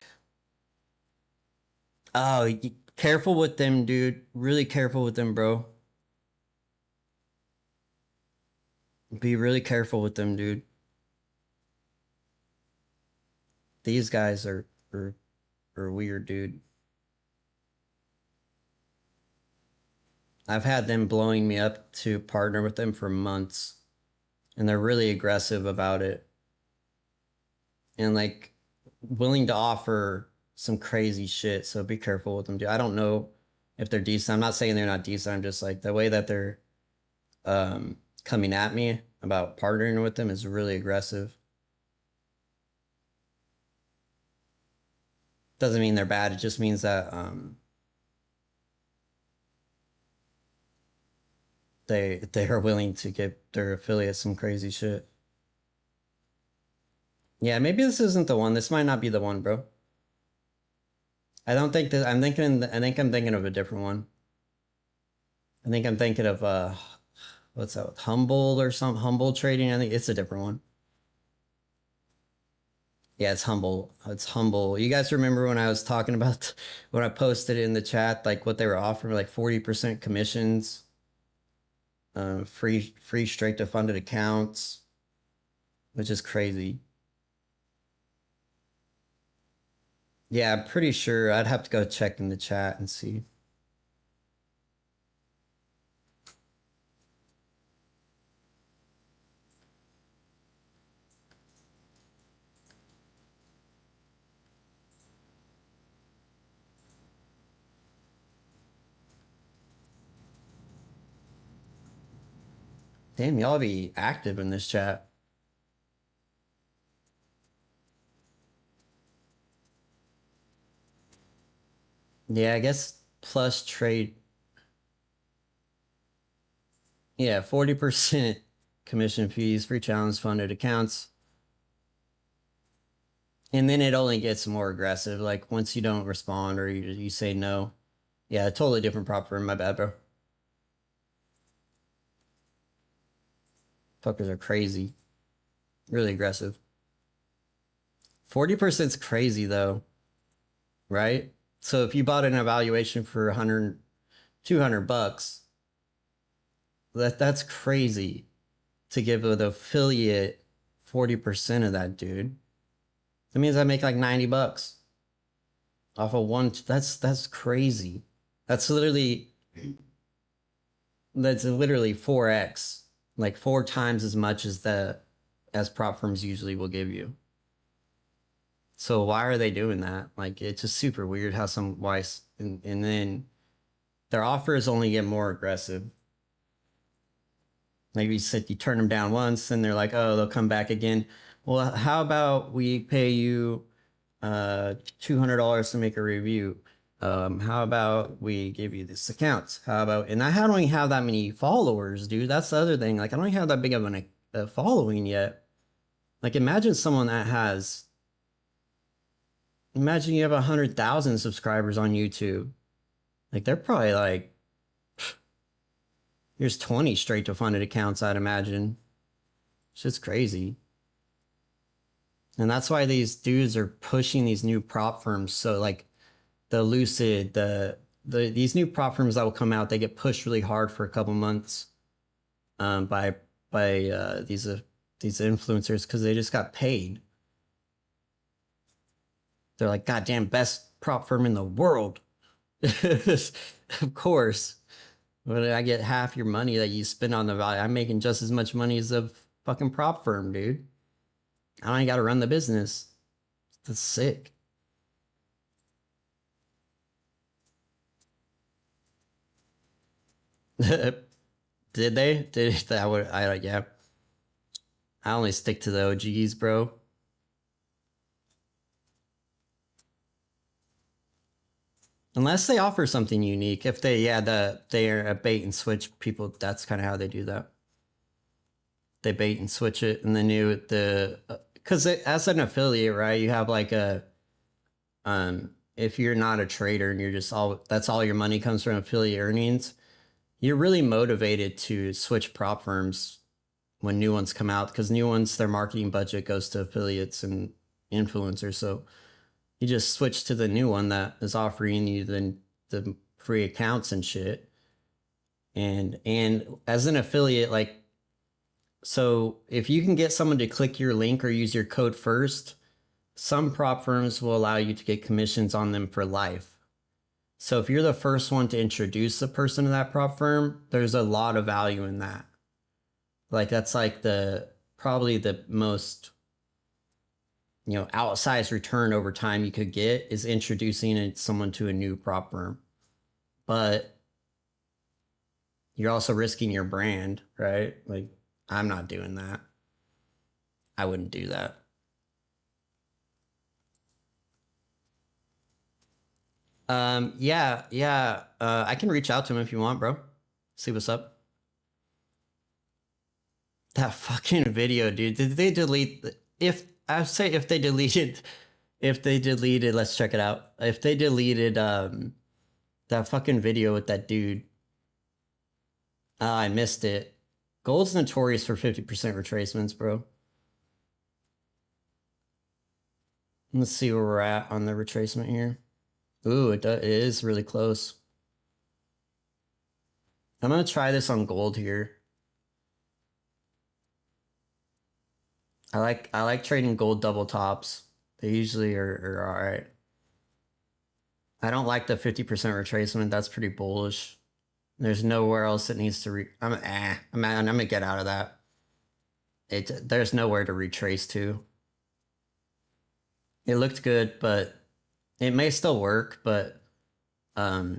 Oh, careful with them, dude. Really careful with them, bro. Be really careful with them, dude. These guys are weird, dude. I've had them blowing me up to partner with them for months, and they're really aggressive about it. And like willing to offer some crazy shit. So be careful with them, dude. I don't know if they're decent. I'm not saying they're not decent. I'm just like the way that they're coming at me about partnering with them is really aggressive. Doesn't mean they're bad. It just means that they are willing to give their affiliates some crazy shit. Yeah, maybe this isn't the one. This might not be the one, bro. I don't think that I think I'm thinking of a different one. I think I'm thinking of what's that? Humble or some Humble Trading. I think it's a different one. Yeah, it's Humble. It's Humble. You guys remember when I was talking about when I posted in the chat, like what they were offering, like 40% commissions, free straight to funded accounts, which is crazy. Yeah, I'm pretty sure. I'd have to go check in the chat and see. Damn, y'all be active in this chat. Yeah, I guess plus trade. Yeah, 40% commission fees, free challenge funded accounts. And then it only gets more aggressive. Like once you don't respond or you say no. Yeah, totally different prop firm. My bad, bro. Fuckers are crazy. Really aggressive. 40%'s crazy though, right? So if you bought an evaluation for 100, 200 bucks, that's crazy to give an affiliate 40% of that, dude. That means I make like 90 bucks off of one. That's crazy. That's literally 4x, like 4 times as much as prop firms usually will give you. So why are they doing that? Like it's just super weird how and then their offers only get more aggressive. Maybe you turn them down once and they're like, oh, they'll come back again. Well, how about we pay you $200 to make a review? How about we give you this account? How about, and I don't even have that many followers, dude. That's the other thing. Like I don't even have that big of a following yet. Like imagine someone that has, imagine you have 100,000 subscribers on YouTube. Like they're probably like, here's 20 straight to funded accounts, I'd imagine. Shit's crazy. And that's why these dudes are pushing these new prop firms. So like the Lucid, these new prop firms that will come out, they get pushed really hard for a couple months by these influencers because they just got paid. They're like, goddamn, best prop firm in the world. Of course. But I get half your money that you spend on the value. I'm making just as much money as a fucking prop firm, dude. I don't even got to run the business. That's sick. Did they? Did that? Yeah. I only stick to the OGs, bro. Unless they offer something unique. If they, they're a bait and switch people, that's kind of how they do that. They bait and switch it, and then because as an affiliate, right, you have like if you're not a trader and you're just that's all your money comes from affiliate earnings, you're really motivated to switch prop firms when new ones come out because new ones, their marketing budget goes to affiliates and influencers. So you just switch to the new one that is offering you the free accounts and shit. And as an affiliate, like, so if you can get someone to click your link or use your code first, some prop firms will allow you to get commissions on them for life. So if you're the first one to introduce a person to that prop firm, there's a lot of value in that. Like that's like probably the most, outsized return over time you could get is introducing someone to a new prop firm. But you're also risking your brand, right? Like I'm not doing that. I wouldn't do that. Yeah. I can reach out to him if you want, bro. See what's up. That fucking video, dude. Did they delete? If I say if they deleted, let's check it out. If they deleted that fucking video with that dude, I missed it. Gold's notorious for 50% retracements, bro. Let's see where we're at on the retracement here. Ooh, it is really close. I'm gonna try this on gold here. I like trading gold double tops. They usually are all right. I don't like the 50% retracement. That's pretty bullish. There's nowhere else that needs to I'm gonna get out of that. There's nowhere to retrace to. It looked good, but it may still work, but I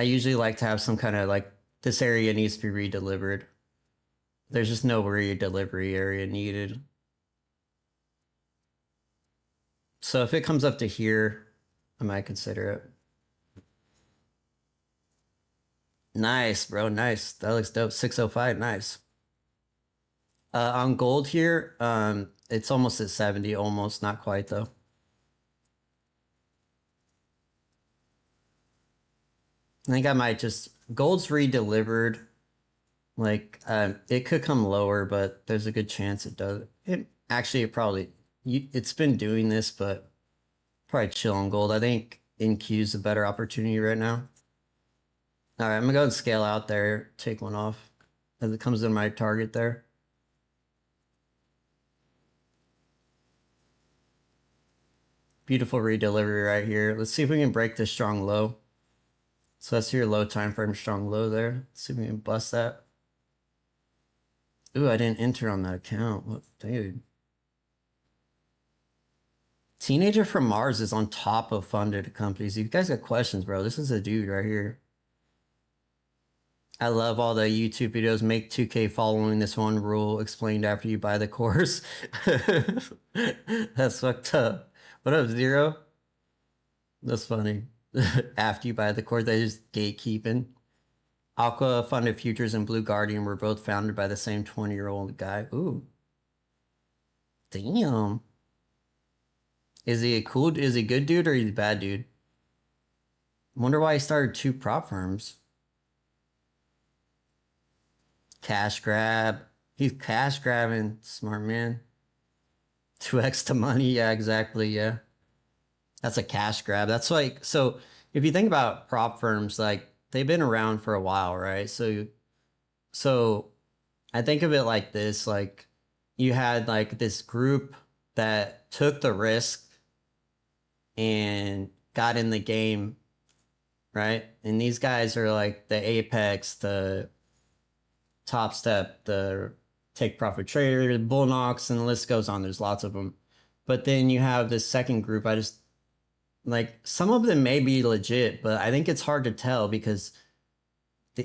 usually like to have some kind of like this area needs to be redelivered. There's just no redelivery area needed. So if it comes up to here, I might consider it. Nice, bro. Nice. That looks dope. 605. Nice. On gold here, it's almost at 70, almost, not quite though. I think I might just gold's redelivered. Like it could come lower, but there's a good chance it does. It's been doing this, but probably chill on gold. I think NQ is a better opportunity right now. All right, I'm gonna go and scale out there, take one off as it comes in my target there. Beautiful redelivery right here. Let's see if we can break this strong low. So that's your low time frame strong low there. Let's see if we can bust that. Ooh, I didn't enter on that account. What, dude? Teenager from Mars is on top of funded companies. If you guys got questions, bro, this is a dude right here. I love all the YouTube videos. Make 2K following this one rule explained after you buy the course. That's fucked up. What up, Zero? That's funny. After you buy the course, they just gatekeeping. Aqua Funded Futures and Blue Guardian were both founded by the same 20-year-old guy. Ooh. Damn. Is he a good dude or is he a bad dude? Wonder why he started 2 prop firms. Cash grab. He's cash grabbing. Smart man. 2x to money. Yeah, exactly. Yeah. That's a cash grab. That's like, so if you think about prop firms, like they've been around for a while, right? So I think of it like this, like you had like this group that took the risk and got in the game, right? And these guys are like the Apex, the Top Step, the Take Profit Trader, the Bullnox, and the list goes on. There's lots of them. But then you have this second group. Like some of them may be legit, but I think it's hard to tell because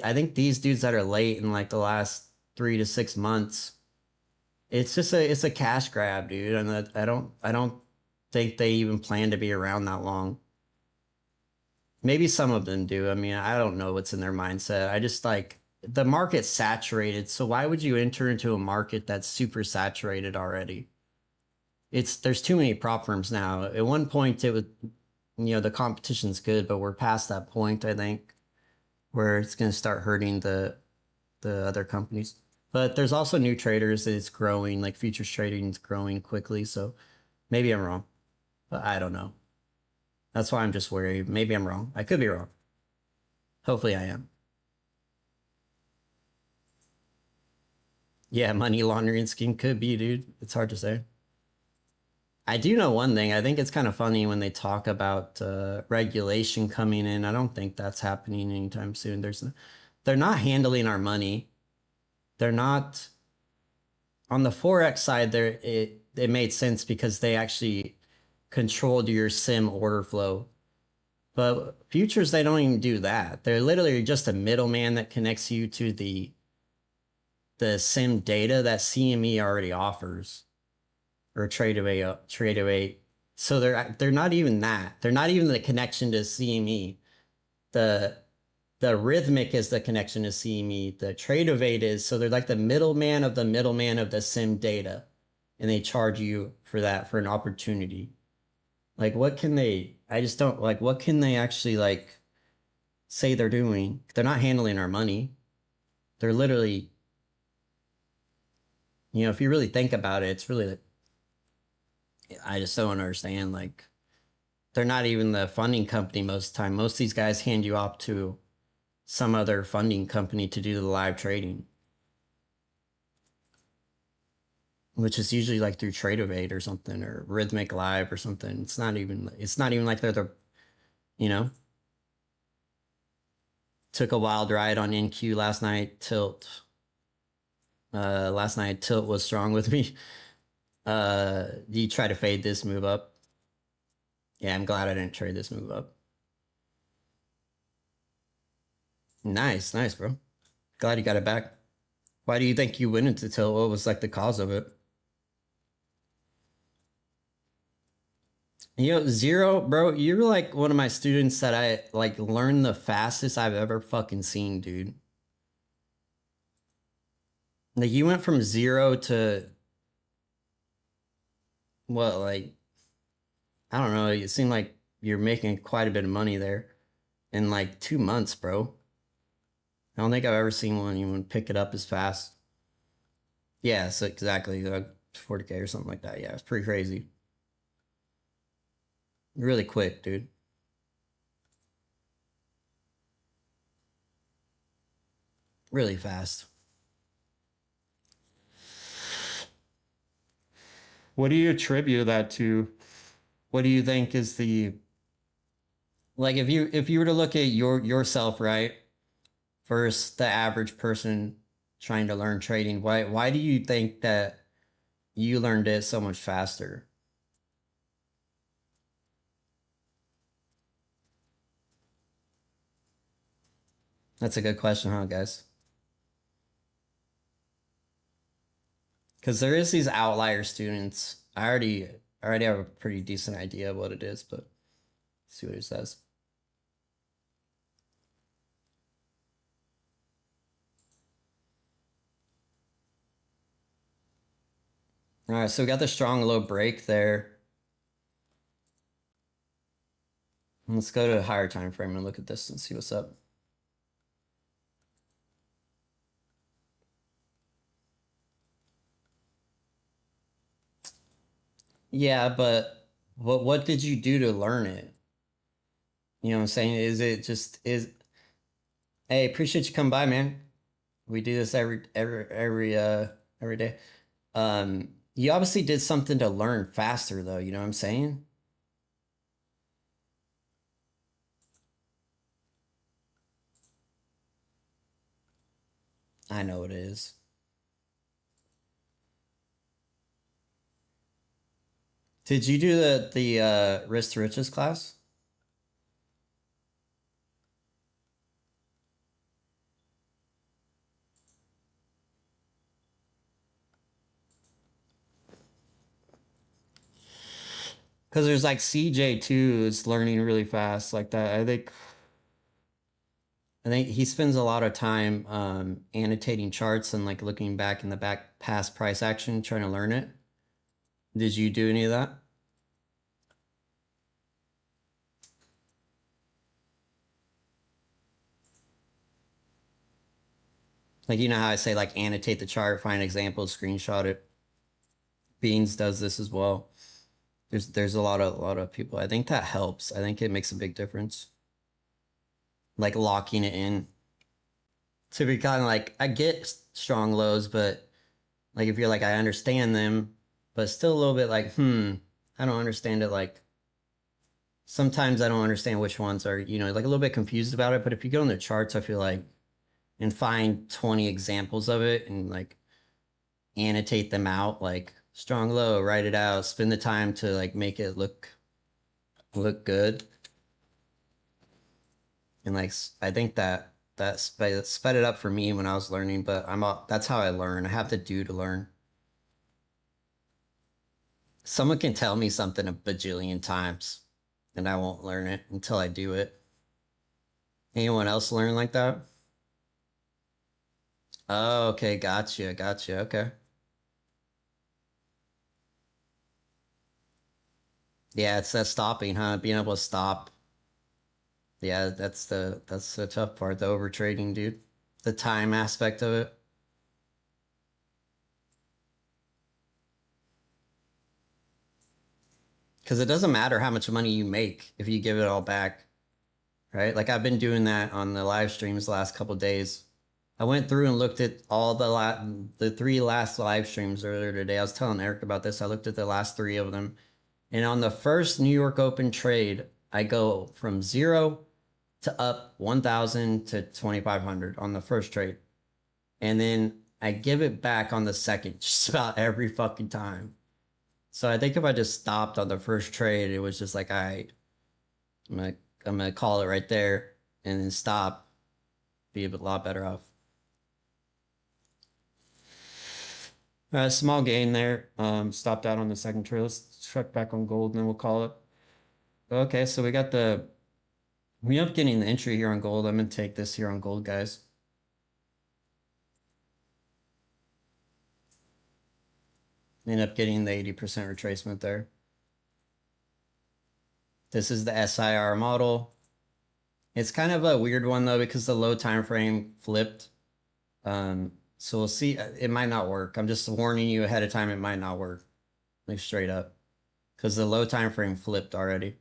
I think these dudes that are late in like the last 3 to 6 months, it's a cash grab, dude. And I don't think they even plan to be around that long. Maybe some of them do. I mean, I don't know what's in their mindset. I just like the market's saturated. So why would you enter into a market that's super saturated already? There's too many prop firms now. At one point it was, the competition's good, but we're past that point, I think, where it's going to start hurting the other companies. But there's also new traders that it's growing, like futures trading is growing quickly. So maybe I'm wrong, but I don't know. That's why I'm just worried. Maybe I'm wrong. I could be wrong. Hopefully I am. Yeah, money laundering scheme could be, dude. It's hard to say. I do know one thing. I think it's kind of funny when they talk about regulation coming in. I don't think that's happening anytime soon. They're not handling our money. They're not on the Forex side. It made sense because they actually controlled your sim order flow. But futures, they don't even do that. They're literally just a middleman that connects you to the sim data that CME already offers, or trade away So they're not even that. They're not even the connection to CME. The the rhythmic is the connection to CME. The trade evade is, so they're like the middleman of the sim data, and they charge you for that, for an opportunity. Like, what can they? I just don't like. What can they actually like say they're doing? They're not handling our money. They're literally, if you really think about it, it's really. I just don't understand. Like, they're not even the funding company most of the time. Most of these guys hand you off to some other funding company to do the live trading, which is usually like through Trade Evade or something, or Rhythmic Live or something. It's not even like they're the, you know, took a wild ride on NQ last night. Last night Tilt was strong with me. You try to fade this move up. Yeah, I'm glad I didn't trade this move up. Nice, nice, bro. Glad you got it back. Why do you think you went into Tilt? What was like the cause of it? Zero, bro, you're like one of my students that I like learned the fastest I've ever fucking seen, dude. Like, you went from zero to what, like, I don't know. It seemed like you're making quite a bit of money there in like 2 months, bro. I don't think I've ever seen one even pick it up as fast. Yeah, so exactly, 40K or something like that. Yeah, it's pretty crazy. Really quick, dude. Really fast. What do you attribute that to? What do you think is the, like, if you were to look at yourself, right, versus the average person trying to learn trading, why do you think that you learned it so much faster? That's a good question, huh, guys? Because there is these outlier students. I already have a pretty decent idea of what it is, but let's see what it says. All right, so we got the strong low break there. Let's go to a higher time frame and look at this and see what's up. Yeah, but what did you do to learn it? You know what I'm saying? Is it just is Hey, appreciate you coming by, man. We do this every day. You obviously did something to learn faster though, you know what I'm saying? I know it is. Did you do the risk to riches class? Because there's like CJ2 is learning really fast like that. I think he spends a lot of time annotating charts and like looking back in the back past price action, trying to learn it. Did you do any of that? Like, you know how I say like annotate the chart, find examples, screenshot it. Beans does this as well. There's a lot of people. I think that helps. I think it makes a big difference. Like locking it in. To be kind of like, I get strong lows, but like if you're like, I understand them, but still a little bit like, I don't understand it. Like, sometimes I don't understand which ones are, like a little bit confused about it. But if you go in the charts, I feel like, and find 20 examples of it and like annotate them out, like strong low, write it out, spend the time to like make it look good. And like, I think that sped it up for me when I was learning, but that's how I learn. I have to do to learn. Someone can tell me something a bajillion times, and I won't learn it until I do it. Anyone else learn like that? Oh, okay, gotcha. Okay. Yeah, it's that stopping, huh? Being able to stop. Yeah, that's the tough part, the over trading, dude. The time aspect of it. Because it doesn't matter how much money you make if you give it all back, right? Like I've been doing that on the live streams the last couple days. I went through and looked at all the three last live streams earlier today. I was telling Eric about this. I looked at the last three of them, and on the first New York Open trade, I go from 0 to up 1,000 to 2,500 on the first trade, and then I give it back on the second, just about every fucking time. So I think if I just stopped on the first trade, it was just like, all right, I'm gonna I'm gonna call it right there and then stop. Be a lot better off. Small gain there. Stopped out on the second trade. Let's check back on gold and then we'll call it. Okay, so we end up getting the entry here on gold. I'm gonna take this here on gold, guys. End up getting the 80% retracement there. This is the SIR model. It's kind of a weird one though because the low time frame flipped. So we'll see. It might not work. I'm just warning you ahead of time. It might not work, like straight up, because the low time frame flipped already.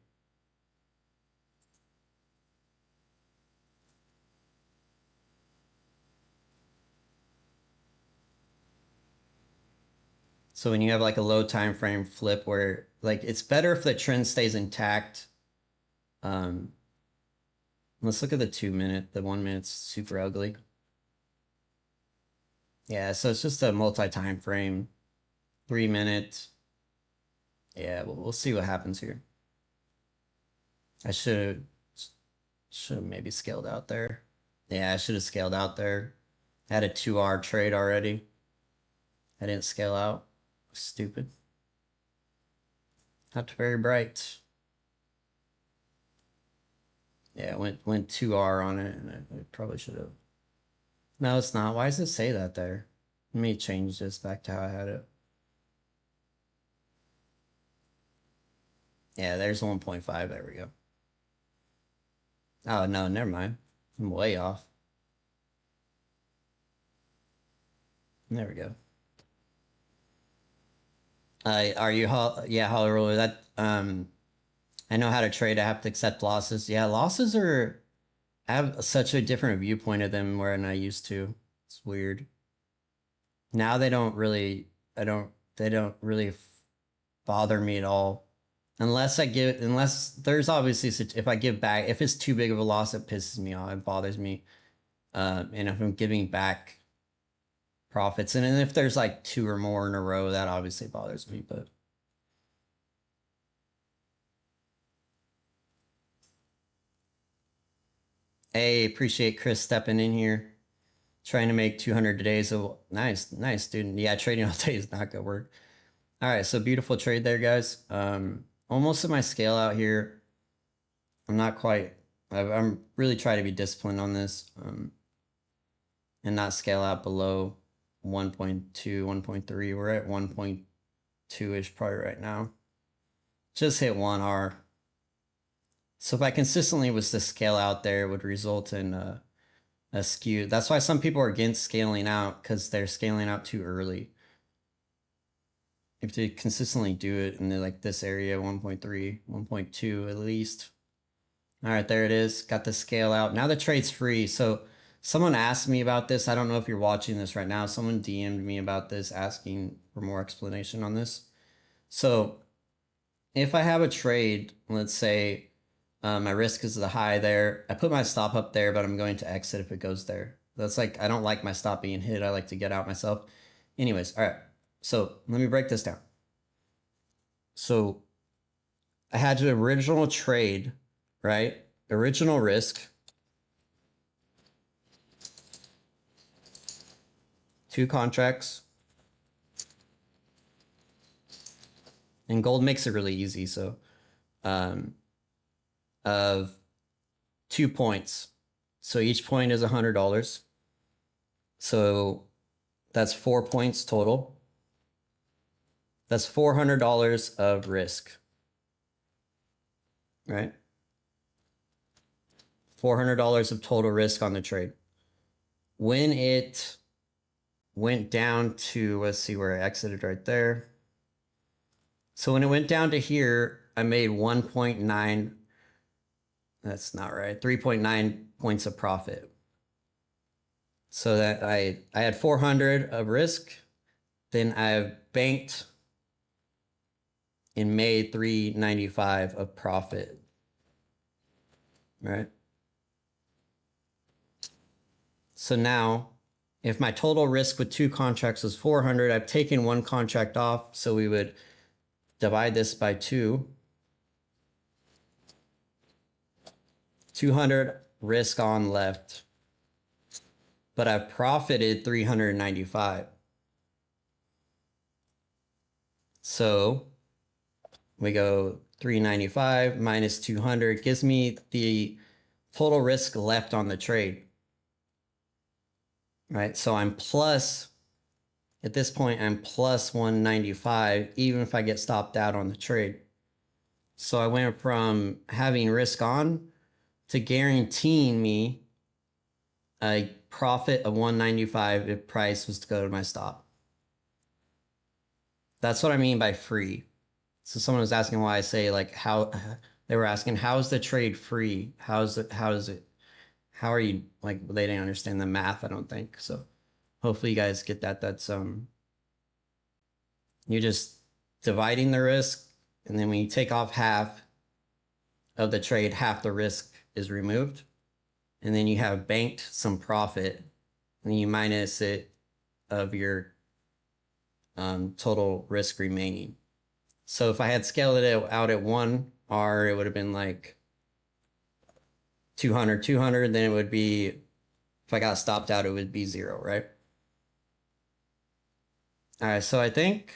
So when you have like a low time frame flip where like it's better if the trend stays intact. Let's look at the 2 minute. The 1 minute's super ugly. Yeah, so it's just a multi-time frame. 3 minute. Yeah, we'll see what happens here. I should have maybe scaled out there. Yeah, I should have scaled out there. I had a 2R trade already. I didn't scale out. Stupid. Not very bright. Yeah, went 2R on it, and I probably should have. No, it's not. Why does it say that there? Let me change this back to how I had it. Yeah, there's 1.5. There we go. Oh, no, never mind. I'm way off. There we go. Are you, yeah, Holly Roller, that, I know how to trade. I have to accept losses. Yeah, losses are, I have such a different viewpoint of them where I used to. It's weird. Now they don't really, they don't really bother me at all. Unless there's obviously, if I give back, if it's too big of a loss, it pisses me off. It bothers me. And if I'm giving back profits, and then if there's like two or more in a row, that obviously bothers me, but. Hey, appreciate Chris stepping in here. Trying to make 200 today. So nice, dude. Yeah, trading all day is not good work. All right, so beautiful trade there, guys. Almost at my scale out here. I'm not quite. I'm really trying to be disciplined on this, and not scale out below 1.2, 1.3. We're at 1.2-ish probably right now. Just hit 1R. So if I consistently was to scale out there, it would result in a skew. That's why some people are against scaling out, because they're scaling out too early. If they consistently do it in like this area, 1.3, 1.2 at least. All right, there it is. Got the scale out. Now the trade's free. So someone asked me about this. I don't know if you're watching this right now. Someone DM'd me about this, asking for more explanation on this. So if I have a trade, let's say my risk is the high there. I put my stop up there, but I'm going to exit if it goes there. That's like, I don't like my stop being hit. I like to get out myself. Anyways, all right. So let me break this down. So I had the original trade, right? Original risk. 2 contracts. and gold makes it really easy. So, of 2 points. So each point is $100. So that's 4 points total. That's $400 of risk, right? $400 of total risk on the trade. When it went down to, let's see where I exited right there. So when it went down to here, I made 1.9, that's not right, 3.9 points of profit. So that I had 400 of risk, then I banked and made 395 of profit, right? So now, if my total risk with 2 contracts was 400, I've taken 1 contract off, so we would divide this by 2. 200 risk on left, but I've profited 395. So we go 395 minus 200 gives me the total risk left on the trade. Right, so I'm plus, at this point, I'm plus 195, even if I get stopped out on the trade. So I went from having risk on to guaranteeing me a profit of 195 if price was to go to my stop. That's what I mean by free. So someone was asking why I say like how, they were asking, how is the trade free? How is it, how are you, like, they didn't understand the math, I don't think. So hopefully you guys get that. That's, you're just dividing the risk. And then when you take off half of the trade, half the risk is removed. And then you have banked some profit and you minus it of your total risk remaining. So if I had scaled it out at 1 R, it would have been like 200, then it would be, if I got stopped out, it would be 0, right? All right, so I think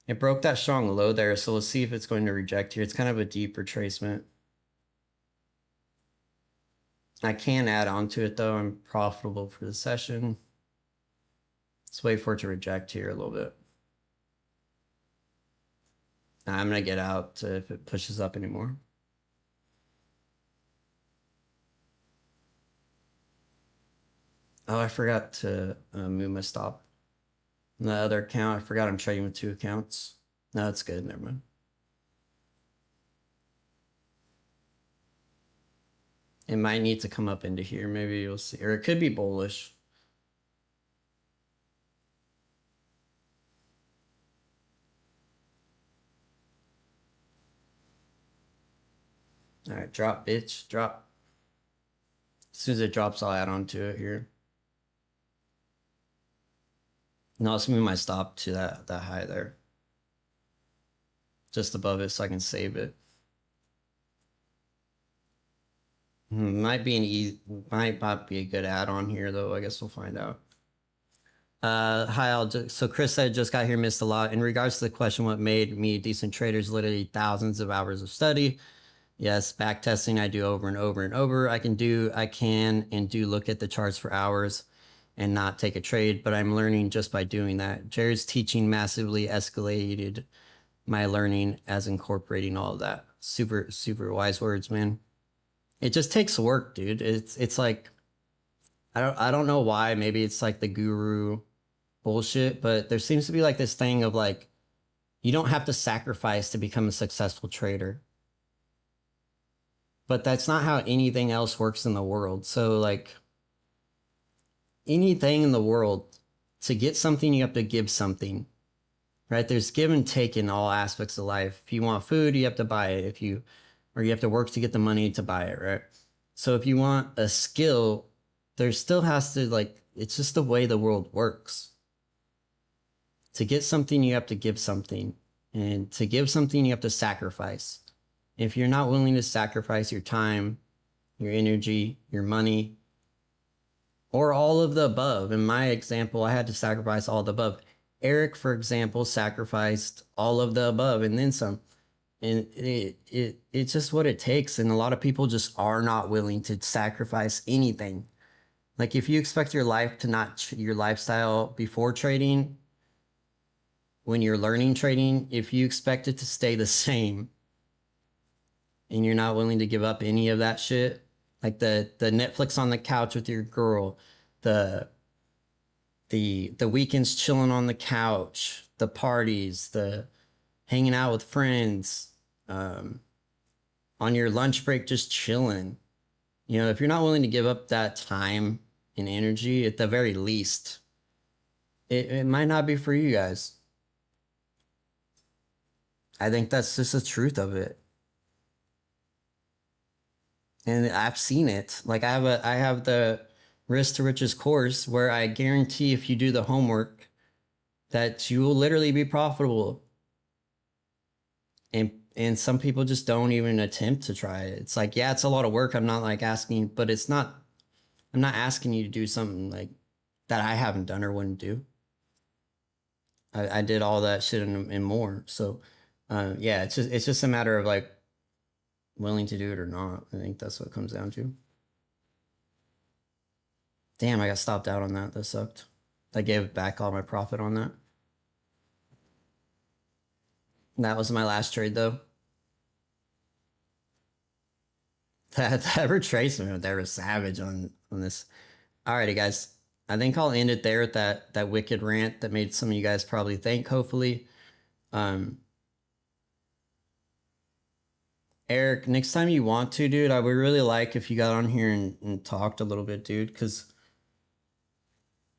it broke that strong low there, so let's see if it's going to reject here. It's kind of a deep retracement. I can add on to it though. I'm profitable for the session. Let's wait for it to reject here a little bit. I'm gonna get out if it pushes up anymore. Oh, I forgot to move my stop. And the other account, I forgot I'm trading with 2 accounts. No, it's good. Never mind. It might need to come up into here. Maybe you'll see. Or it could be bullish. All right, drop, bitch. Drop. As soon as it drops, I'll add on to it here. No, let's move my stop to that high there. Just above it so I can save it. Might not be a good add-on here though. I guess we'll find out. Hi, so Chris said just got here, missed a lot. In regards to the question, what made me a decent trader is literally thousands of hours of study. Yes, back testing I do over and over and over. I can and do look at the charts for hours and not take a trade, but I'm learning just by doing that. Jared's teaching massively escalated my learning as incorporating all of that. Super, super wise words, man. It just takes work, dude. It's like, I don't know why. Maybe it's like the guru bullshit, but there seems to be like this thing of like, you don't have to sacrifice to become a successful trader. But that's not how anything else works in the world. So like anything in the world, to get something, you have to give something, right? There's give and take in all aspects of life. If you want food, you have to buy it. You have to work to get the money to buy it, right? So if you want a skill, there still has to, like, it's just the way the world works. To get something, you have to give something. And to give something, you have to sacrifice. If you're not willing to sacrifice your time, your energy, your money, or all of the above, in my example, I had to sacrifice all the above. Eric, for example, sacrificed all of the above and then some. And it's just what it takes. And a lot of people just are not willing to sacrifice anything. Like if you expect your life to not your lifestyle before trading, when you're learning trading, if you expect it to stay the same and you're not willing to give up any of that shit, like the Netflix on the couch with your girl, the weekends chilling on the couch, the parties, the hanging out with friends, on your lunch break just chilling. You know, if you're not willing to give up that time and energy, at the very least, it might not be for you guys. I think that's just the truth of it. And I've seen it. Like I have the Risk to Riches course where I guarantee if you do the homework that you will literally be profitable. And some people just don't even attempt to try it. It's like, yeah, it's a lot of work. I'm not like asking, but it's not, I'm not asking you to do something like that I haven't done or wouldn't do. I did all that shit and more. So yeah, it's just a matter of like willing to do it or not. I think that's what it comes down to. Damn, I got stopped out on that. That sucked. I gave back all my profit on that. That was my last trade though. That retracement, they were savage on this. Alrighty, guys. I think I'll end it there with that wicked rant that made some of you guys probably think, hopefully. Eric, next time you want to, dude, I would really like if you got on here and talked a little bit, dude, because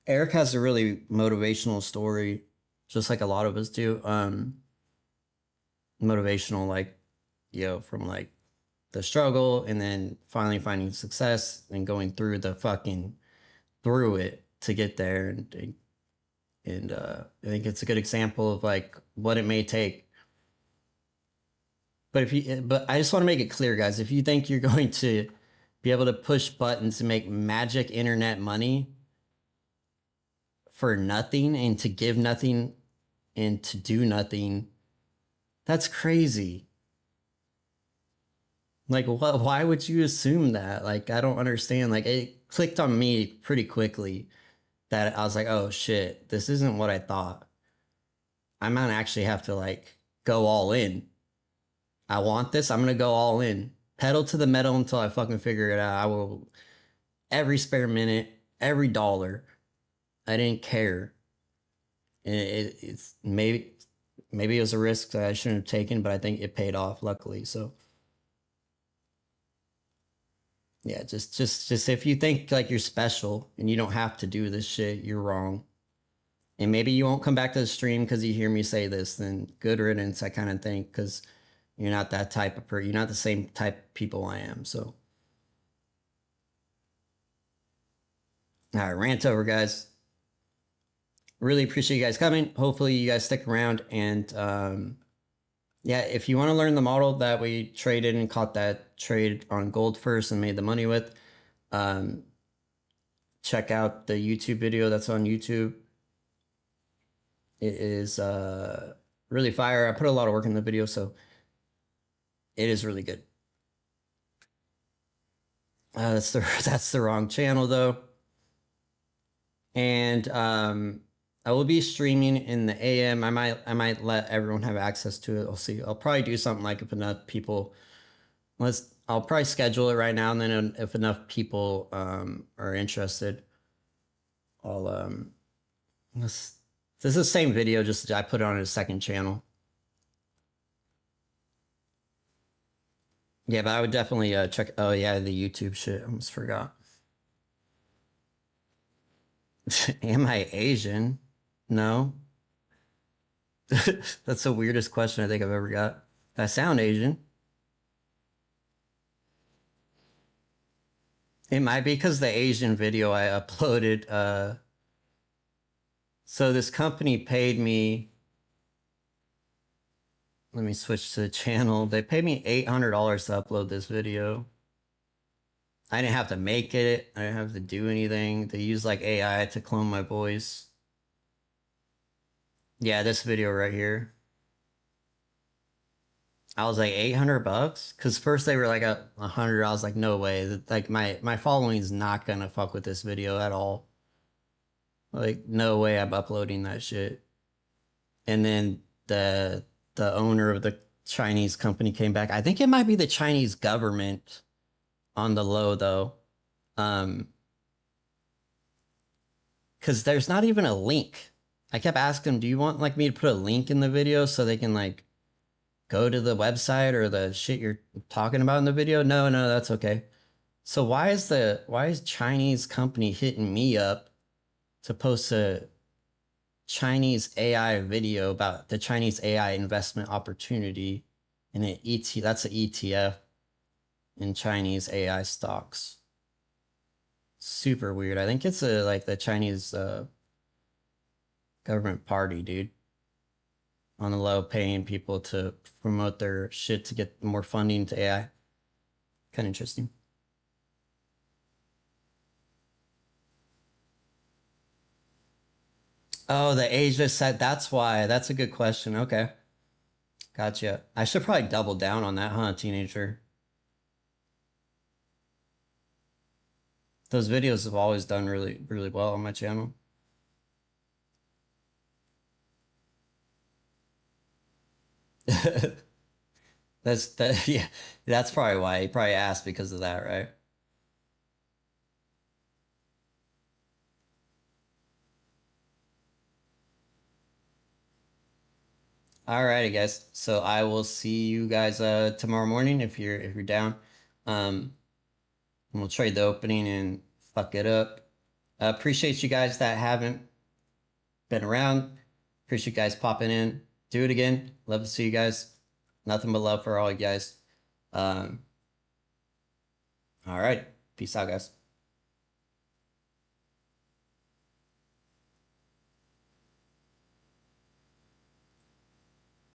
Eric has a really motivational story, just like a lot of us do. Motivational, like, you know, from like the struggle and then finally finding success and going through the fucking through it to get there. And I think it's a good example of like what it may take. But I just want to make it clear, guys, if you think you're going to be able to push buttons and make magic internet money for nothing and to give nothing and to do nothing, that's crazy. Like, what? Why would you assume that? Like, I don't understand. Like, it clicked on me pretty quickly that I was like, oh shit, this isn't what I thought. I might actually have to like go all in. I want this. I'm gonna go all in. Pedal to the metal until I fucking figure it out. I will every spare minute, every dollar. I didn't care. And it's maybe it was a risk that I shouldn't have taken, but I think it paid off luckily. So yeah, just if you think like you're special and you don't have to do this shit, you're wrong. And maybe you won't come back to the stream because you hear me say this, then good riddance, I kind of think, because you're not that type of person. You're not the same type of people I am. So, all right, rant over, guys. Really appreciate you guys coming. Hopefully you guys stick around. And yeah, if you want to learn the model that we traded and caught that trade on gold first and made the money with, check out the YouTube video that's on YouTube. It is really fire. I put a lot of work in the video, so it is really good. That's the wrong channel though. And I will be streaming in the AM. I might let everyone have access to it. I'll see. I'll probably do something like if enough people. I'll probably schedule it right now, and then if enough people are interested, I'll this is the same video, just I put it on a second channel. Yeah, but I would definitely check. Oh yeah, the YouTube shit. I almost forgot. Am I Asian? No. That's the weirdest question I think I've ever got. I sound Asian. It might be because the Asian video I uploaded. So this company paid me. Let me switch to the channel. They paid me $800 to upload this video. I didn't have to make it. I didn't have to do anything. They used like AI to clone my voice. Yeah, this video right here. I was like $800 because first they were like 100. I was like, no way. Like my following is not gonna fuck with this video at all. Like no way I'm uploading that shit. And then the owner of the Chinese company came back. I think it might be the Chinese government on the low though. Because there's not even a link. I kept asking them, do you want like me to put a link in the video so they can like go to the website or the shit you're talking about in the video? No, that's okay. So why is Chinese company hitting me up to post a Chinese AI video about the Chinese AI investment opportunity in an that's an ETF in Chinese AI stocks? Super weird. I think it's like the Chinese government party, dude. On the low, paying people to promote their shit to get more funding to AI. Kind of interesting. Oh, the Asia set. That's why. That's a good question. Okay. Gotcha. I should probably double down on that, huh, teenager? Those videos have always done really, really well on my channel. Yeah, that's probably why he probably asked because of that, right? Alrighty, guys. So I will see you guys tomorrow morning if you're down. And we'll trade the opening and fuck it up. Appreciate you guys that haven't been around. Appreciate you guys popping in. Do it again. Love to see you guys. Nothing but love for all you guys. All right. Peace out, guys.